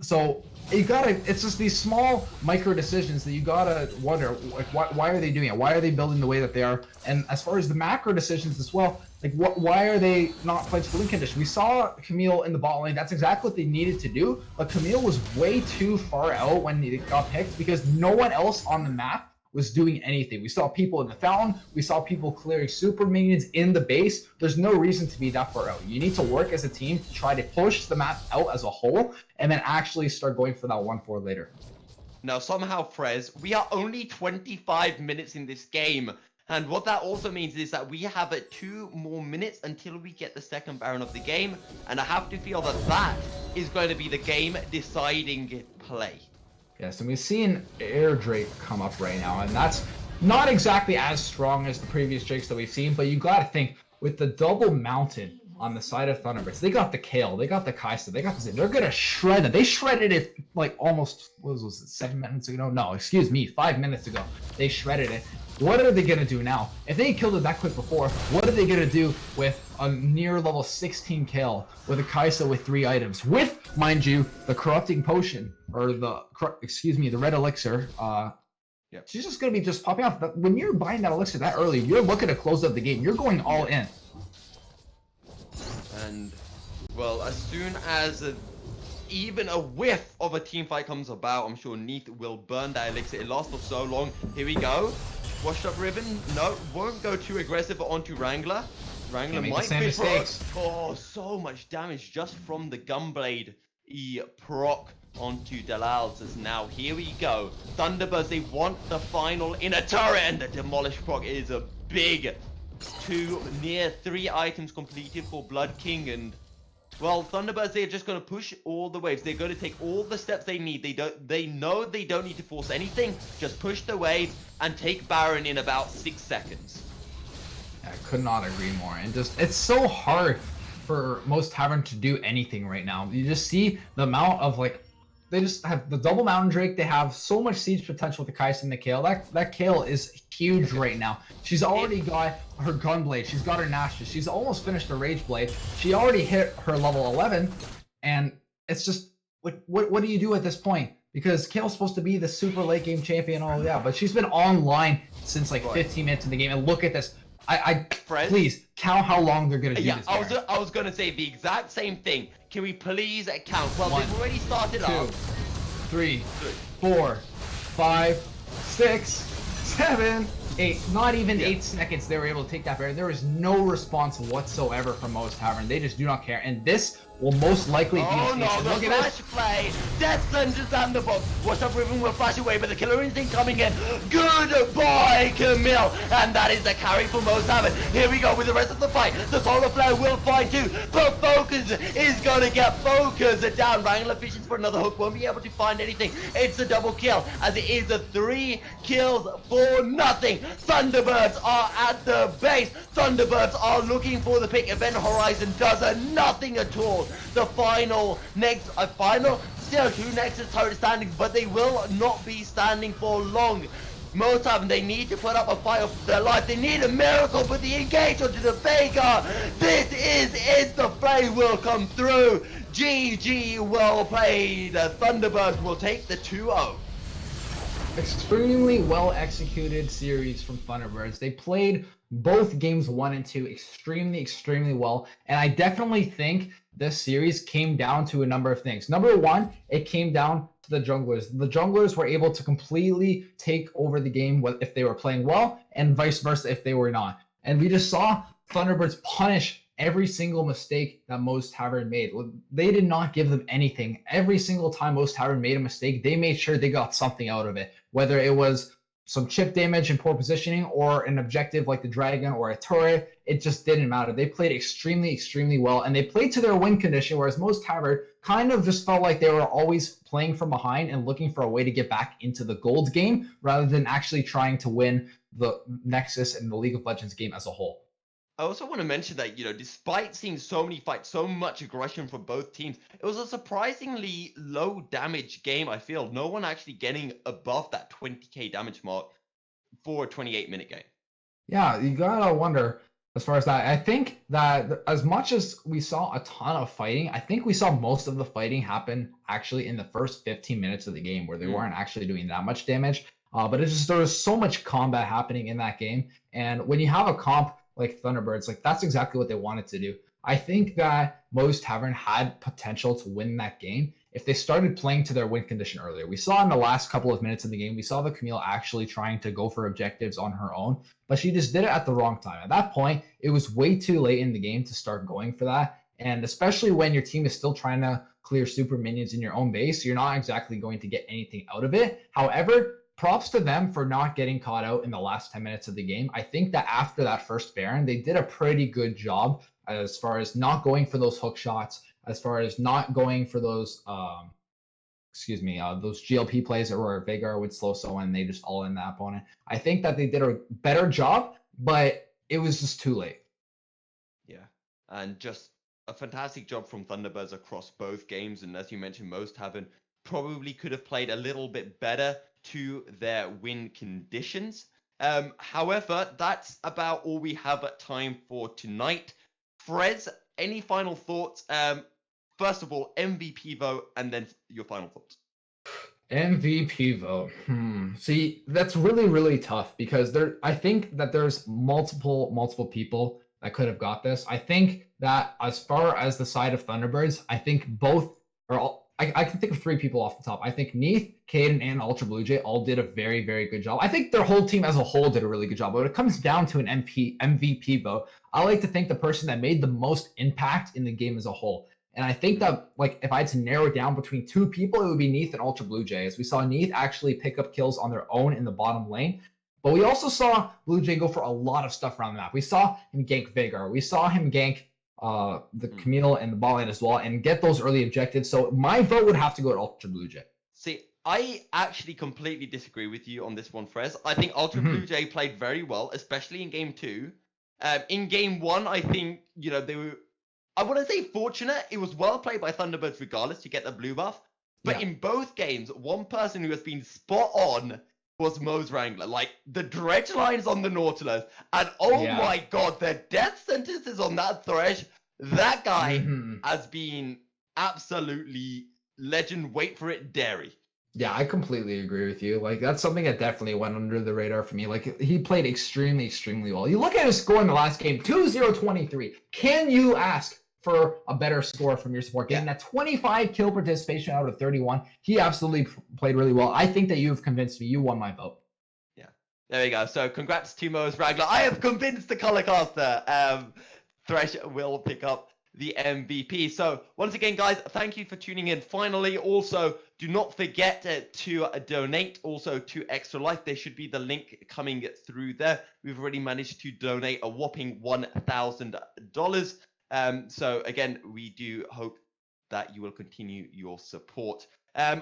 So you gotta, it's just these small micro decisions that you gotta wonder, like, why are they doing it? Why are they building the way that they are? And as far as the macro decisions as well, like, why are they not playing to the win condition? We saw Camille in the bot lane. That's exactly what they needed to do. But Camille was way too far out when he got picked because no one else on the map was doing anything. We saw people in the fountain. We saw people clearing super minions in the base. There's no reason to be that far out. You need to work as a team to try to push the map out as a whole and then actually start going for that 1-4 later. Now, somehow, Frez, we are only 25 minutes in this game. And what that also means is that we have 2 more minutes until we get the second Baron of the game. And I have to feel that that is going to be the game-deciding play. Yes, and we've seen Air Drake come up right now, and that's not exactly as strong as the previous Drakes that we've seen, but you gotta think, with the double mounted on the side of Thunderbirds, they got the Kale, they got the Kaisa, they got the Zin, they're gonna shred it. They shredded it like almost, what was it, 7 minutes ago? No, excuse me, 5 minutes ago. They shredded it. What are they gonna do now? If they killed it that quick before, what are they gonna do with a near level 16 kill with a Kaisa with 3 items? With, mind you, the corrupting potion, or the red elixir. Yep. She's just gonna be just popping off. But when you're buying that elixir that early, you're looking to close up the game. You're going all in. And, well, as soon as even a whiff of a team fight comes about, I'm sure Neath will burn that elixir. It lasts for so long. Here we go. Washed up Ribbon. No, won't go too aggressive onto Wrangler. Wrangler might fish for, oh, so much damage just from the Gunblade proc onto Delal's. As now, here we go. Thunderbirds, they want the final inner turret, and the Demolish proc is a big 2, near 3 items completed for Blood King. And, well, Thunderbirds, they're just going to push all the waves. They're going to take all the steps they need. They know they don't need to force anything. Just push the waves and take Baron in about 6 seconds. I could not agree more. And just, it's so hard for most Tavern to do anything right now. You just see the amount of, like, they just have the double Mountain Drake. They have so much siege potential with the Kaisa and the Kale. That Kale is huge right now. She's already got her Gunblade. She's got her Nashus. She's almost finished her Rage Blade. She already hit her level 11. And it's just, like, what do you do at this point? Because Kale's supposed to be the super late game champion. Oh, yeah. But she's been online since, like, 15 minutes in the game. And look at this. Please count how long they're gonna do this. I was gonna say the exact same thing. Can we please count? Well, 1, they've already started 2, off. 3, 4, 5, 6, 7, 8. Not even 8 seconds they were able to take that Baron. There was no response whatsoever from most Tavern. They just do not care. And this will most likely be oh the no, case. the Look at this. play. Death Sentence and the box. What's up, Riven will flash away, but the Killer Instinct coming in. Goodbye, Camille. And that is the carry for most Tavern. Here we go with the rest of the fight. The Solar Flare will find too, but Focus is gonna get Focus down. Wrangler fishes for another hook, won't be able to find anything. It's a double kill, as it is a 3 kills for nothing. Thunderbirds are at the base. Thunderbirds are looking for the pick. Event Horizon does nothing at all. The final still 2 Nexus turret standing, but they will not be standing for long. Most of them, they need to put up a fight of their life. They need a miracle, but the engage onto the Vega. This is it. The play will come through. GG well played. The Thunderbirds will take the 2-0. Extremely well executed series from Thunderbirds. They played both games 1 and 2 extremely well, and I definitely think this series came down to a number of things. Number 1, it came down to the junglers. The junglers were able to completely take over the game if they were playing well, and vice versa if they were not. And we just saw Thunderbirds punish every single mistake that Most Tavern made. They did not give them anything. Every single time Most Tavern made a mistake, they made sure they got something out of it. Whether it was some chip damage and poor positioning, or an objective like the Dragon or a turret, it just didn't matter. They played extremely well, and they played to their win condition, whereas Most Tavern kind of just felt like they were always playing from behind and looking for a way to get back into the gold game, rather than actually trying to win the Nexus and the League of Legends game as a whole. I also want to mention that, despite seeing so many fights, so much aggression from both teams, it was a surprisingly low damage game, I feel. No one actually getting above that 20k damage mark for a 28-minute game. Yeah, you gotta wonder, as far as that, I think that as much as we saw a ton of fighting, I think we saw most of the fighting happen actually in the first 15 minutes of the game where they weren't actually doing that much damage. But it's just there was so much combat happening in that game. And when you have a comp like Thunderbirds, like that's exactly what they wanted to do. I think that Moe's Tavern had potential to win that game if they started playing to their win condition earlier. We saw in the last couple of minutes of the game, we saw the Camille actually trying to go for objectives on her own, but she just did it at the wrong time. At that point, it was way too late in the game to start going for that. And especially when your team is still trying to clear super minions in your own base, you're not exactly going to get anything out of it. However, props to them for not getting caught out in the last 10 minutes of the game. I think that after that first Baron, they did a pretty good job as far as not going for those hook shots, as far as not going for those those GLP plays where Veigar would slow someone and they just all in the opponent. I think that they did a better job, but it was just too late. Yeah, and just a fantastic job from Thunderbirds across both games. And as you mentioned, Moe's Tavern probably could have played a little bit better to their win conditions. However, that's about all we have at time for tonight. Frez, any final thoughts? First of all, MVP vote, and then your final thoughts. MVP vote. See, that's really, really tough because I think that there's multiple people that could have got this. I think that as far as the side of Thunderbirds, I think both are all. I can think of three people off the top. I think Neath, Caden, and Ultra Blue Jay all did a very, very good job. I think their whole team as a whole did a really good job. But when it comes down to an MVP vote, I like to think the person that made the most impact in the game as a whole. And I think that, like, if I had to narrow it down between two people, it would be Neath and Ultra Blue Jay. As we saw Neath actually pick up kills on their own in the bottom lane. But we also saw Blue Jay go for a lot of stuff around the map. We saw him gank Veigar. We saw him gank the Camille and the ball lane as well and get those early objectives. So my vote would have to go to Ultra Blue Jay. See, I actually completely disagree with you on this one, Frez. I think Ultra Blue Jay played very well, especially in game 2. In game 1, I think, they were, I want to say fortunate. It was well played by Thunderbirds regardless to get the blue buff. But in both games, one person who has been spot on was Moe's Wrangler. Like, the dredge lines on the Nautilus. And my god, the death sentences on that Thresh. That guy has been absolutely legend. Wait for it, dairy. Yeah, I completely agree with you. Like, that's something that definitely went under the radar for me. Like, he played extremely, extremely well. You look at his score in the last game, 2-0-23. Can you ask for a better score from your support? Getting that 25 kill participation out of 31. He absolutely played really well. I think that you've convinced me. You won my vote. Yeah, there we go. So congrats to Moe's Wrangler. I have convinced the color caster. Thresh will pick up the MVP. So once again, guys, thank you for tuning in. Finally, also, do not forget to donate also to Extra Life. There should be the link coming through there. We've already managed to donate a whopping $1,000. So again, we do hope that you will continue your support.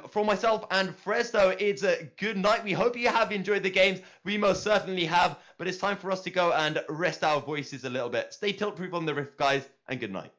From myself and Frez, though, it's a good night. We hope you have enjoyed the games. We most certainly have, but it's time for us to go and rest our voices a little bit. Stay tilt-proof on the Rift, guys, and good night.